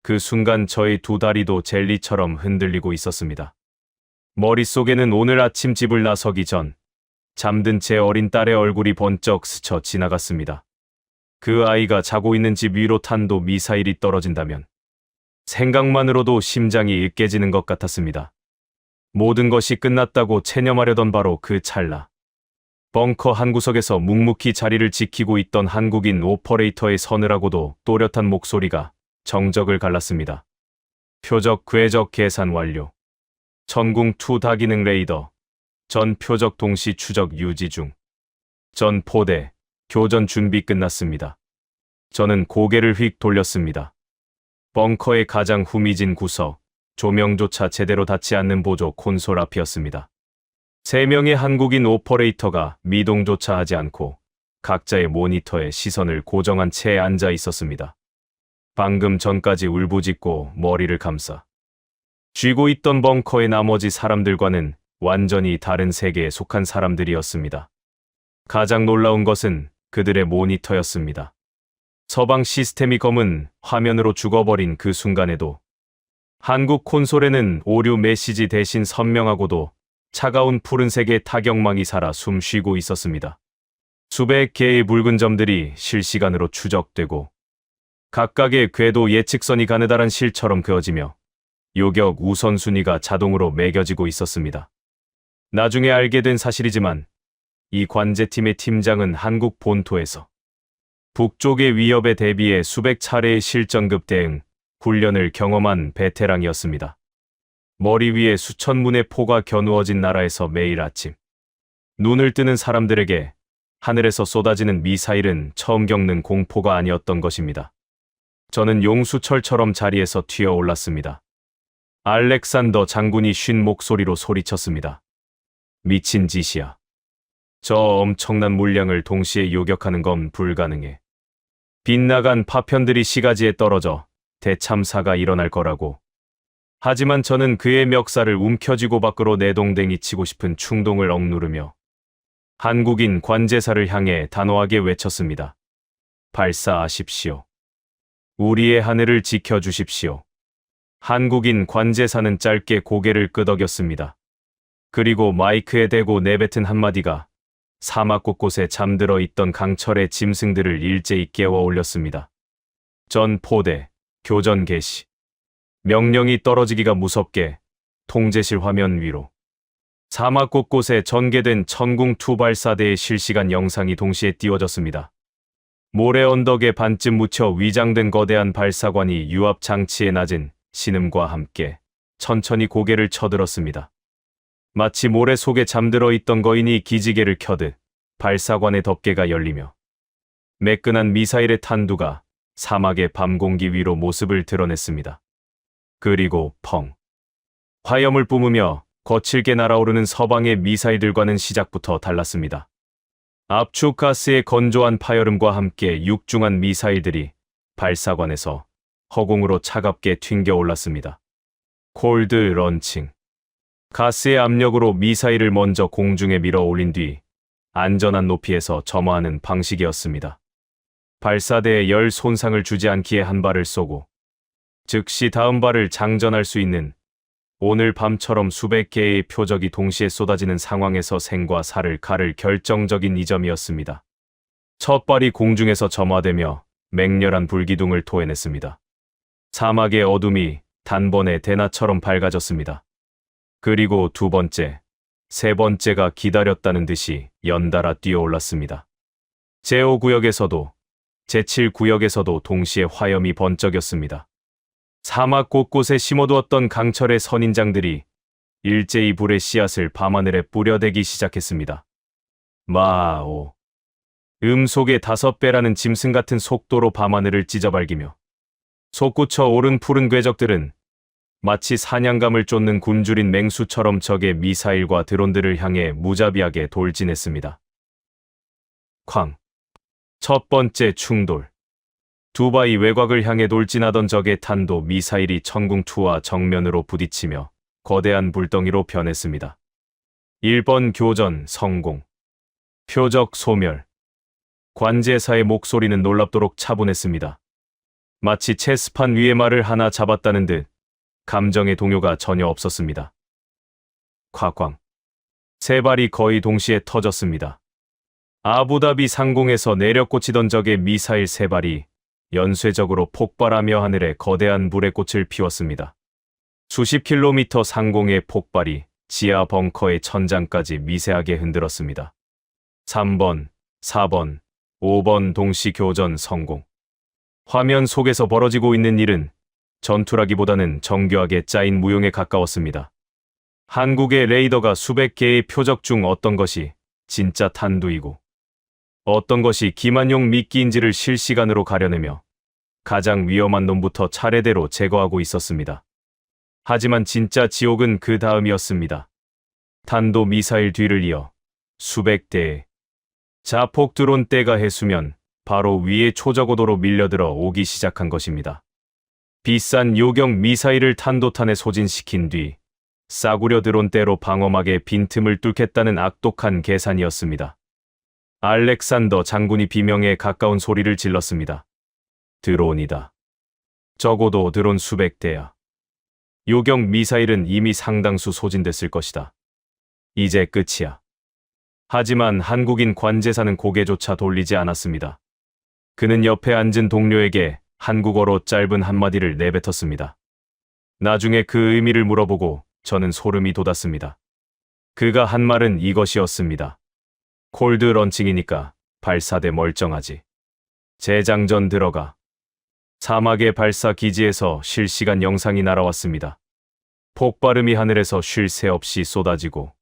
그 순간 저의 두 다리도 젤리처럼 흔들리고 있었습니다. 머릿속에는 오늘 아침 집을 나서기 전 잠든 제 어린 딸의 얼굴이 번쩍 스쳐 지나갔습니다. 그 아이가 자고 있는 집 위로 탄도 미사일이 떨어진다면 생각만으로도 심장이 으깨지는 것 같았습니다. 모든 것이 끝났다고 체념하려던 바로 그 찰나. 벙커 한 구석에서 묵묵히 자리를 지키고 있던 한국인 오퍼레이터의 서늘하고도 또렷한 목소리가 정적을 갈랐습니다. 표적 궤적 계산 완료. 전궁2 다기능 레이더. 전 표적 동시 추적 유지 중. 전 포대. 교전 준비 끝났습니다. 저는 고개를 휙 돌렸습니다. 벙커의 가장 후미진 구석, 조명조차 제대로 닿지 않는 보조 콘솔 앞이었습니다. 3명의 한국인 오퍼레이터가 미동조차 하지 않고 각자의 모니터에 시선을 고정한 채 앉아 있었습니다. 방금 전까지 울부짖고 머리를 감싸 쥐고 있던 벙커의 나머지 사람들과는 완전히 다른 세계에 속한 사람들이었습니다. 가장 놀라운 것은 그들의 모니터였습니다. 서방 시스템이 검은 화면으로 죽어버린 그 순간에도 한국 콘솔에는 오류 메시지 대신 선명하고도 차가운 푸른색의 타격망이 살아 숨 쉬고 있었습니다. 수백 개의 붉은 점들이 실시간으로 추적되고 각각의 궤도 예측선이 가느다란 실처럼 그어지며 요격 우선순위가 자동으로 매겨지고 있었습니다. 나중에 알게 된 사실이지만 이 관제팀의 팀장은 한국 본토에서 북쪽의 위협에 대비해 수백 차례의 실전급 대응, 훈련을 경험한 베테랑이었습니다. 머리 위에 수천 문의 포가 겨누어진 나라에서 매일 아침 눈을 뜨는 사람들에게 하늘에서 쏟아지는 미사일은 처음 겪는 공포가 아니었던 것입니다. 저는 용수철처럼 자리에서 튀어 올랐습니다. 알렉산더 장군이 쉰 목소리로 소리쳤습니다. 미친 짓이야. 저 엄청난 물량을 동시에 요격하는 건 불가능해. 빗나간 파편들이 시가지에 떨어져 대참사가 일어날 거라고. 하지만 저는 그의 멱살을 움켜쥐고 밖으로 내동댕이 치고 싶은 충동을 억누르며 한국인 관제사를 향해 단호하게 외쳤습니다. 발사하십시오. 우리의 하늘을 지켜주십시오. 한국인 관제사는 짧게 고개를 끄덕였습니다. 그리고 마이크에 대고 내뱉은 한마디가 사막 곳곳에 잠들어 있던 강철의 짐승들을 일제히 깨워 올렸습니다. 전 포대, 교전 개시. 명령이 떨어지기가 무섭게 통제실 화면 위로 사막 곳곳에 전개된 천궁2 발사대의 실시간 영상이 동시에 띄워졌습니다. 모래 언덕에 반쯤 묻혀 위장된 거대한 발사관이 유압 장치에 낮은 신음과 함께 천천히 고개를 쳐들었습니다. 마치 모래 속에 잠들어 있던 거인이 기지개를 켜듯 발사관의 덮개가 열리며 매끈한 미사일의 탄두가 사막의 밤 공기 위로 모습을 드러냈습니다. 그리고 펑. 화염을 뿜으며 거칠게 날아오르는 서방의 미사일들과는 시작부터 달랐습니다. 압축가스의 건조한 파열음과 함께 육중한 미사일들이 발사관에서 허공으로 차갑게 튕겨 올랐습니다. 콜드 런칭. 가스의 압력으로 미사일을 먼저 공중에 밀어 올린 뒤 안전한 높이에서 점화하는 방식이었습니다. 발사대에 열 손상을 주지 않기에 한 발을 쏘고 즉시 다음 발을 장전할 수 있는 오늘 밤처럼 수백 개의 표적이 동시에 쏟아지는 상황에서 생과 사를 가를 결정적인 이 점이었습니다. 첫 발이 공중에서 점화되며 맹렬한 불기둥을 토해냈습니다. 사막의 어둠이 단번에 대낮처럼 밝아졌습니다. 그리고 두 번째, 세 번째가 기다렸다는 듯이 연달아 뛰어올랐습니다. 제5구역에서도 제7구역에서도 동시에 화염이 번쩍였습니다. 사막 곳곳에 심어두었던 강철의 선인장들이 일제히 불의 씨앗을 밤하늘에 뿌려대기 시작했습니다. 마오. 속의 5배라는 짐승 같은 속도로 밤하늘을 찢어발기며 솟구쳐 오른 푸른 궤적들은 마치 사냥감을 쫓는 굶주린 맹수처럼 적의 미사일과 드론들을 향해 무자비하게 돌진했습니다. 쾅. 첫 번째 충돌. 두바이 외곽을 향해 돌진하던 적의 탄도 미사일이 천궁2와 정면으로 부딪히며 거대한 불덩이로 변했습니다. 1번 교전 성공. 표적 소멸. 관제사의 목소리는 놀랍도록 차분했습니다. 마치 체스판 위에 말을 하나 잡았다는 듯 감정의 동요가 전혀 없었습니다. 콱광. 세 발이 거의 동시에 터졌습니다. 아부다비 상공에서 내려 꽂히던 적의 미사일 세 발이 연쇄적으로 폭발하며 하늘에 거대한 불의 꽃을 피웠습니다. 수십 킬로미터 상공의 폭발이 지하 벙커의 천장까지 미세하게 흔들었습니다. 3번, 4번, 5번 동시 교전 성공. 화면 속에서 벌어지고 있는 일은 전투라기보다는 정교하게 짜인 무용에 가까웠습니다. 한국의 레이더가 수백 개의 표적 중 어떤 것이 진짜 탄두이고 어떤 것이 기만용 미끼인지를 실시간으로 가려내며 가장 위험한 놈부터 차례대로 제거하고 있었습니다. 하지만 진짜 지옥은 그 다음이었습니다. 탄도 미사일 뒤를 이어 수백 대의 자폭 드론 떼가 해수면 바로 위에 초저고도로 밀려들어 오기 시작한 것입니다. 비싼 요격 미사일을 탄도탄에 소진시킨 뒤 싸구려 드론 떼로 방어막의 빈틈을 뚫겠다는 악독한 계산이었습니다. 알렉산더 장군이 비명에 가까운 소리를 질렀습니다. 드론이다. 적어도 드론 수백 대야. 요격 미사일은 이미 상당수 소진됐을 것이다. 이제 끝이야. 하지만 한국인 관제사는 고개조차 돌리지 않았습니다. 그는 옆에 앉은 동료에게 한국어로 짧은 한마디를 내뱉었습니다. 나중에 그 의미를 물어보고 저는 소름이 돋았습니다. 그가 한 말은 이것이었습니다. 콜드 런칭이니까 발사대 멀쩡하지. 재장전 들어가. 사막의 발사 기지에서 실시간 영상이 날아왔습니다. 폭발음이 하늘에서 쉴 새 없이 쏟아지고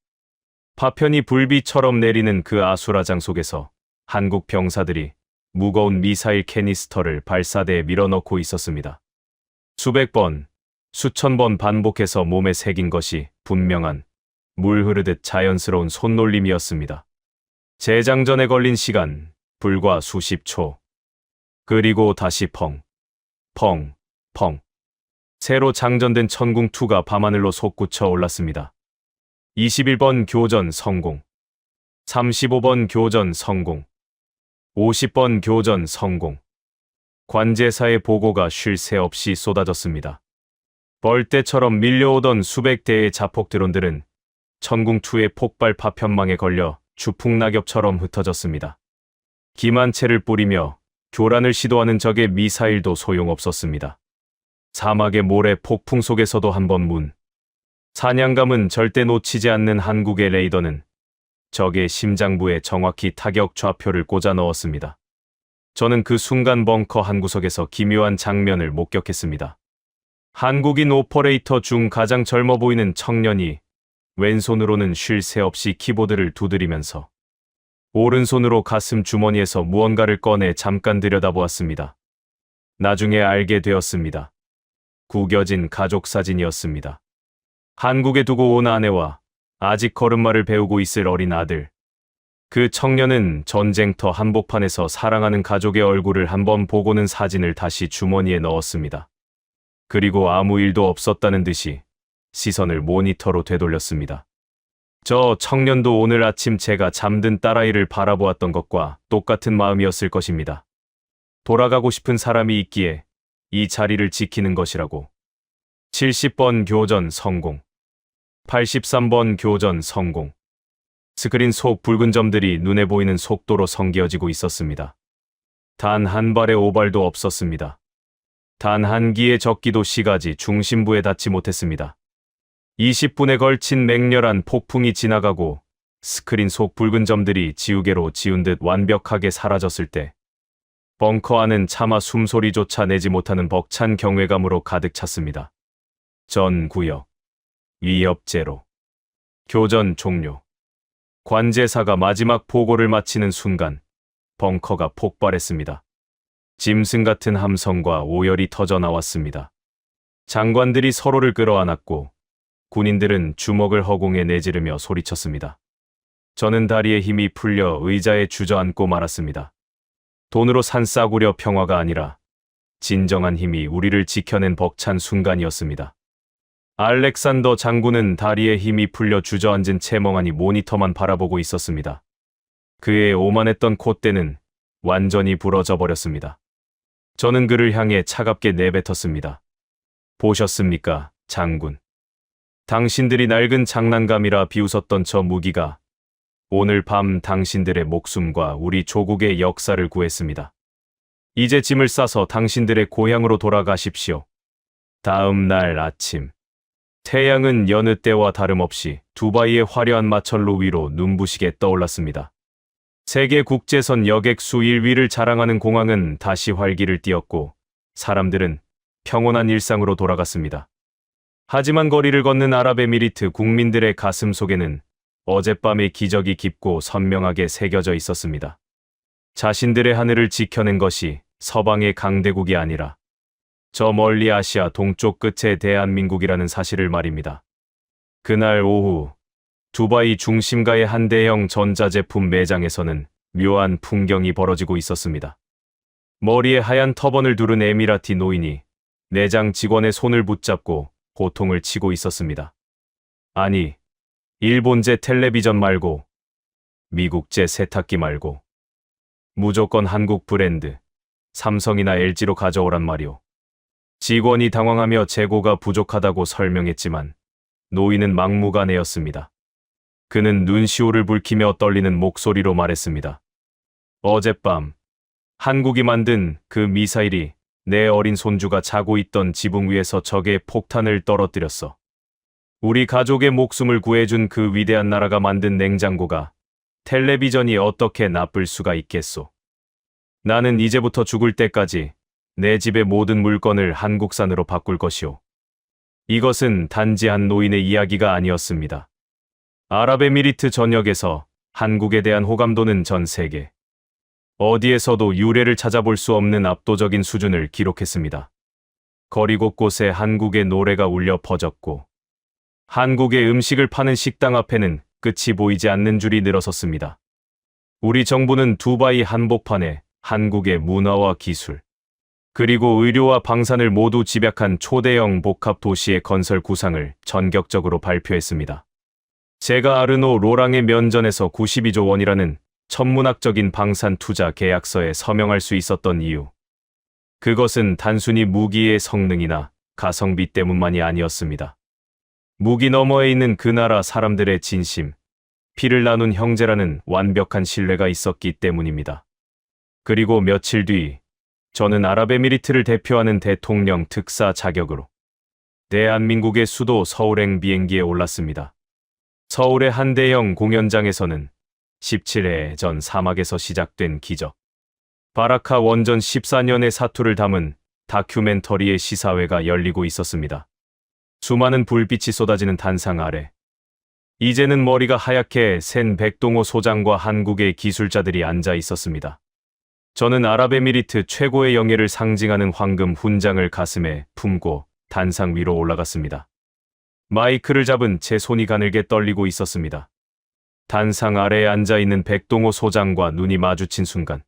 파편이 불비처럼 내리는 그 아수라장 속에서 한국 병사들이 무거운 미사일 캐니스터를 발사대에 밀어넣고 있었습니다. 수백 번, 수천 번 반복해서 몸에 새긴 것이 분명한 물 흐르듯 자연스러운 손놀림이었습니다. 재장전에 걸린 시간 불과 수십 초. 그리고 다시 펑, 펑, 펑. 새로 장전된 천궁2가 밤하늘로 솟구쳐 올랐습니다. 21번 교전 성공. 35번 교전 성공. 50번 교전 성공. 관제사의 보고가 쉴 새 없이 쏟아졌습니다. 벌떼처럼 밀려오던 수백 대의 자폭 드론들은 천궁2의 폭발 파편망에 걸려 주풍낙엽처럼 흩어졌습니다. 기만체를 뿌리며 교란을 시도하는 적의 미사일도 소용없었습니다. 사막의 모래 폭풍 속에서도 한번 문. 사냥감은 절대 놓치지 않는 한국의 레이더는 적의 심장부에 정확히 타격 좌표를 꽂아 넣었습니다. 저는 그 순간 벙커 한 구석에서 기묘한 장면을 목격했습니다. 한국인 오퍼레이터 중 가장 젊어 보이는 청년이 왼손으로는 쉴 새 없이 키보드를 두드리면서 오른손으로 가슴 주머니에서 무언가를 꺼내 잠깐 들여다보았습니다. 나중에 알게 되었습니다. 구겨진 가족 사진이었습니다. 한국에 두고 온 아내와 아직 걸음마를 배우고 있을 어린 아들. 그 청년은 전쟁터 한복판에서 사랑하는 가족의 얼굴을 한번 보고는 사진을 다시 주머니에 넣었습니다. 그리고 아무 일도 없었다는 듯이 시선을 모니터로 되돌렸습니다. 저 청년도 오늘 아침 제가 잠든 딸아이를 바라보았던 것과 똑같은 마음이었을 것입니다. 돌아가고 싶은 사람이 있기에 이 자리를 지키는 것이라고. 70번 교전 성공. 83번 교전 성공. 스크린 속 붉은 점들이 눈에 보이는 속도로 성겨지고 있었습니다. 단 한 발의 오발도 없었습니다. 단 한 기의 적기도 시가지 중심부에 닿지 못했습니다. 20분에 걸친 맹렬한 폭풍이 지나가고 스크린 속 붉은 점들이 지우개로 지운 듯 완벽하게 사라졌을 때 벙커 안은 차마 숨소리조차 내지 못하는 벅찬 경외감으로 가득 찼습니다. 전 구역. 위협 제로. 교전 종료. 관제사가 마지막 보고를 마치는 순간 벙커가 폭발했습니다. 짐승 같은 함성과 오열이 터져 나왔습니다. 장관들이 서로를 끌어안았고 군인들은 주먹을 허공에 내지르며 소리쳤습니다. 저는 다리에 힘이 풀려 의자에 주저앉고 말았습니다. 돈으로 산 싸구려 평화가 아니라 진정한 힘이 우리를 지켜낸 벅찬 순간이었습니다. 알렉산더 장군은 다리에 힘이 풀려 주저앉은 채 멍하니 모니터만 바라보고 있었습니다. 그의 오만했던 콧대는 완전히 부러져 버렸습니다. 저는 그를 향해 차갑게 내뱉었습니다. 보셨습니까, 장군? 당신들이 낡은 장난감이라 비웃었던 저 무기가 오늘 밤 당신들의 목숨과 우리 조국의 역사를 구했습니다. 이제 짐을 싸서 당신들의 고향으로 돌아가십시오. 다음 날 아침, 태양은 여느 때와 다름없이 두바이의 화려한 마천루 위로 눈부시게 떠올랐습니다. 세계 국제선 여객 수 1위를 자랑하는 공항은 다시 활기를 띠었고 사람들은 평온한 일상으로 돌아갔습니다. 하지만 거리를 걷는 아랍에미리트 국민들의 가슴 속에는 어젯밤의 기적이 깊고 선명하게 새겨져 있었습니다. 자신들의 하늘을 지켜낸 것이 서방의 강대국이 아니라 저 멀리 아시아 동쪽 끝의 대한민국이라는 사실을 말입니다. 그날 오후 두바이 중심가의 한 대형 전자제품 매장에서는 묘한 풍경이 벌어지고 있었습니다. 머리에 하얀 터번을 두른 에미라티 노인이 매장 직원의 손을 붙잡고 호통을 치고 있었습니다. 아니, 일본제 텔레비전 말고, 미국제 세탁기 말고, 무조건 한국 브랜드, 삼성이나 LG로 가져오란 말이오. 직원이 당황하며 재고가 부족하다고 설명했지만 노인은 막무가내였습니다. 그는 눈시울을 붉히며 떨리는 목소리로 말했습니다. 어젯밤 한국이 만든 그 미사일이 내 어린 손주가 자고 있던 지붕 위에서 적의 폭탄을 떨어뜨렸어. 우리 가족의 목숨을 구해준 그 위대한 나라가 만든 냉장고가 텔레비전이 어떻게 나쁠 수가 있겠소. 나는 이제부터 죽을 때까지 내 집의 모든 물건을 한국산으로 바꿀 것이오. 이것은 단지 한 노인의 이야기가 아니었습니다. 아랍에미리트 전역에서 한국에 대한 호감도는 전 세계 어디에서도 유례를 찾아볼 수 없는 압도적인 수준을 기록했습니다. 거리 곳곳에 한국의 노래가 울려 퍼졌고 한국의 음식을 파는 식당 앞에는 끝이 보이지 않는 줄이 늘어섰습니다. 우리 정부는 두바이 한복판에 한국의 문화와 기술, 그리고 의료와 방산을 모두 집약한 초대형 복합 도시의 건설 구상을 전격적으로 발표했습니다. 제가 아르노 로랑의 면전에서 92조 원이라는 천문학적인 방산 투자 계약서에 서명할 수 있었던 이유. 그것은 단순히 무기의 성능이나 가성비 때문만이 아니었습니다. 무기 너머에 있는 그 나라 사람들의 진심, 피를 나눈 형제라는 완벽한 신뢰가 있었기 때문입니다. 그리고 며칠 뒤, 저는 아랍에미리트를 대표하는 대통령 특사 자격으로 대한민국의 수도 서울행 비행기에 올랐습니다. 서울의 한 대형 공연장에서는 17회 전 사막에서 시작된 기적, 바라카 원전 14년의 사투를 담은 다큐멘터리의 시사회가 열리고 있었습니다. 수많은 불빛이 쏟아지는 단상 아래 이제는 머리가 하얗게 센 백동호 소장과 한국의 기술자들이 앉아 있었습니다. 저는 아랍에미리트 최고의 영예를 상징하는 황금 훈장을 가슴에 품고 단상 위로 올라갔습니다. 마이크를 잡은 제 손이 가늘게 떨리고 있었습니다. 단상 아래에 앉아있는 백동호 소장과 눈이 마주친 순간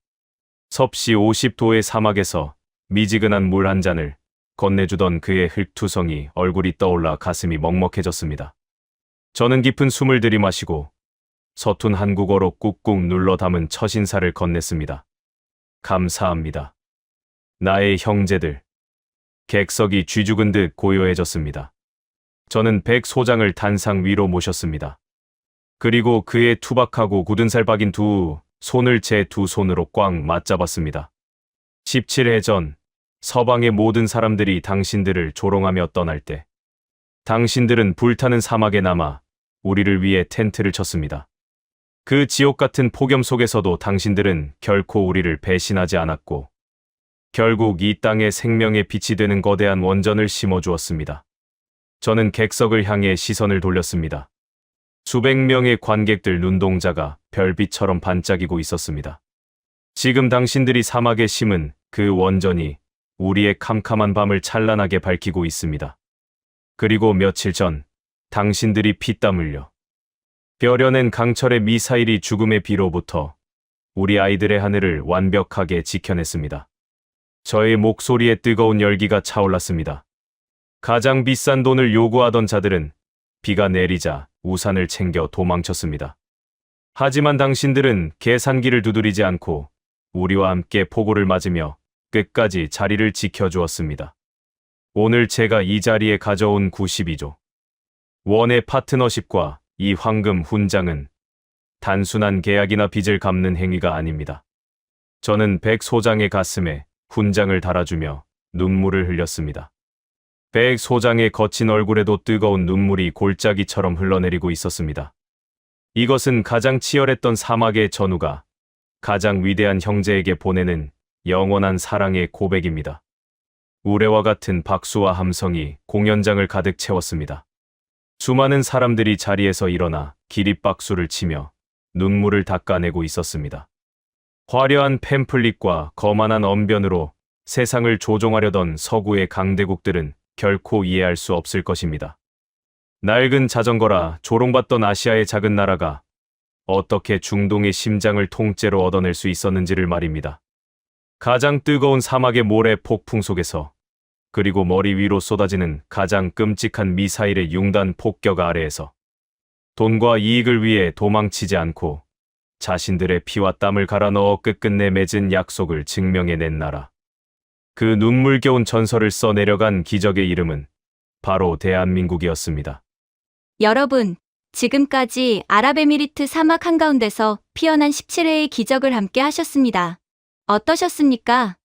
섭씨 50도의 사막에서 미지근한 물 한 잔을 건네주던 그의 흙투성이 얼굴이 떠올라 가슴이 먹먹해졌습니다. 저는 깊은 숨을 들이마시고 서툰 한국어로 꾹꾹 눌러 담은 첫 인사를 건넸습니다. 감사합니다. 나의 형제들. 객석이 쥐죽은 듯 고요해졌습니다. 저는 백 소장을 단상 위로 모셨습니다. 그리고 그의 투박하고 굳은 살 박인 두 손을 제 두 손으로 꽉 맞잡았습니다. 17회 전 서방의 모든 사람들이 당신들을 조롱하며 떠날 때 당신들은 불타는 사막에 남아 우리를 위해 텐트를 쳤습니다. 그 지옥 같은 폭염 속에서도 당신들은 결코 우리를 배신하지 않았고 결국 이 땅에 생명의 빛이 되는 거대한 원전을 심어주었습니다. 저는 객석을 향해 시선을 돌렸습니다. 수백 명의 관객들 눈동자가 별빛처럼 반짝이고 있었습니다. 지금 당신들이 사막에 심은 그 원전이 우리의 캄캄한 밤을 찬란하게 밝히고 있습니다. 그리고 며칠 전 당신들이 피땀 흘려 벼려낸 강철의 미사일이 죽음의 비로부터 우리 아이들의 하늘을 완벽하게 지켜냈습니다. 저의 목소리에 뜨거운 열기가 차올랐습니다. 가장 비싼 돈을 요구하던 자들은 비가 내리자 우산을 챙겨 도망쳤습니다. 하지만 당신들은 계산기를 두드리지 않고 우리와 함께 폭우를 맞으며 끝까지 자리를 지켜주었습니다. 오늘 제가 이 자리에 가져온 92조 원의 파트너십과 이 황금 훈장은 단순한 계약이나 빚을 갚는 행위가 아닙니다. 저는 백 소장의 가슴에 훈장을 달아주며 눈물을 흘렸습니다. 백 소장의 거친 얼굴에도 뜨거운 눈물이 골짜기처럼 흘러내리고 있었습니다. 이것은 가장 치열했던 사막의 전우가 가장 위대한 형제에게 보내는 영원한 사랑의 고백입니다. 우레와 같은 박수와 함성이 공연장을 가득 채웠습니다. 수많은 사람들이 자리에서 일어나 기립박수를 치며 눈물을 닦아내고 있었습니다. 화려한 팸플릿과 거만한 언변으로 세상을 조종하려던 서구의 강대국들은 결코 이해할 수 없을 것입니다. 낡은 자전거라 조롱받던 아시아의 작은 나라가 어떻게 중동의 심장을 통째로 얻어낼 수 있었는지를 말입니다. 가장 뜨거운 사막의 모래 폭풍 속에서 그리고 머리 위로 쏟아지는 가장 끔찍한 미사일의 융단 폭격 아래에서 돈과 이익을 위해 도망치지 않고 자신들의 피와 땀을 갈아 넣어 끝끝내 맺은 약속을 증명해낸 나라. 그 눈물겨운 전설을 써내려간 기적의 이름은 바로 대한민국이었습니다. 여러분, 지금까지 아랍에미리트 사막 한가운데서 피어난 17회의 기적을 함께 하셨습니다. 어떠셨습니까?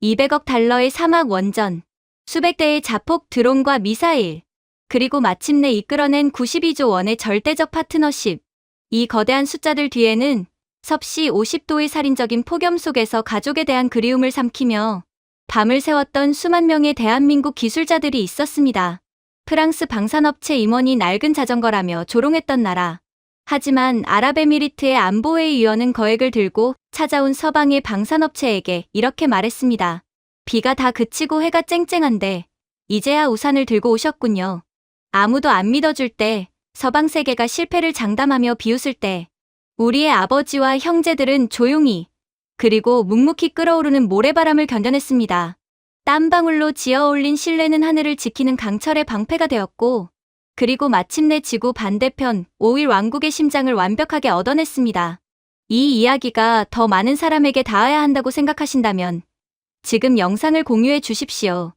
200억 달러의 사막 원전, 수백 대의 자폭 드론과 미사일, 그리고 마침내 이끌어낸 92조 원의 절대적 파트너십. 이 거대한 숫자들 뒤에는 섭씨 50도의 살인적인 폭염 속에서 가족에 대한 그리움을 삼키며 밤을 새웠던 수만 명의 대한민국 기술자들이 있었습니다. 프랑스 방산업체 임원이 낡은 자전거라며 조롱했던 나라. 하지만 아랍에미리트의 안보회의 위원은 거액을 들고 찾아온 서방의 방산업체에게 이렇게 말했습니다. 비가 다 그치고 해가 쨍쨍한데 이제야 우산을 들고 오셨군요. 아무도 안 믿어줄 때, 서방 세계가 실패를 장담하며 비웃을 때 우리의 아버지와 형제들은 조용히 그리고 묵묵히 끓어오르는 모래바람을 견뎌냈습니다. 땀방울로 지어올린 신뢰는 하늘을 지키는 강철의 방패가 되었고 그리고 마침내 지구 반대편 5일 왕국의 심장을 완벽하게 얻어냈습니다. 이 이야기가 더 많은 사람에게 닿아야 한다고 생각하신다면 지금 영상을 공유해 주십시오.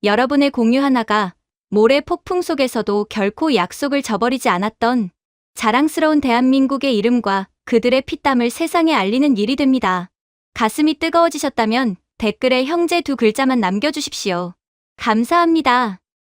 여러분의 공유 하나가 모래 폭풍 속에서도 결코 약속을 저버리지 않았던 자랑스러운 대한민국의 이름과 그들의 피땀을 세상에 알리는 일이 됩니다. 가슴이 뜨거워지셨다면 댓글에 형제 두 글자만 남겨주십시오. 감사합니다.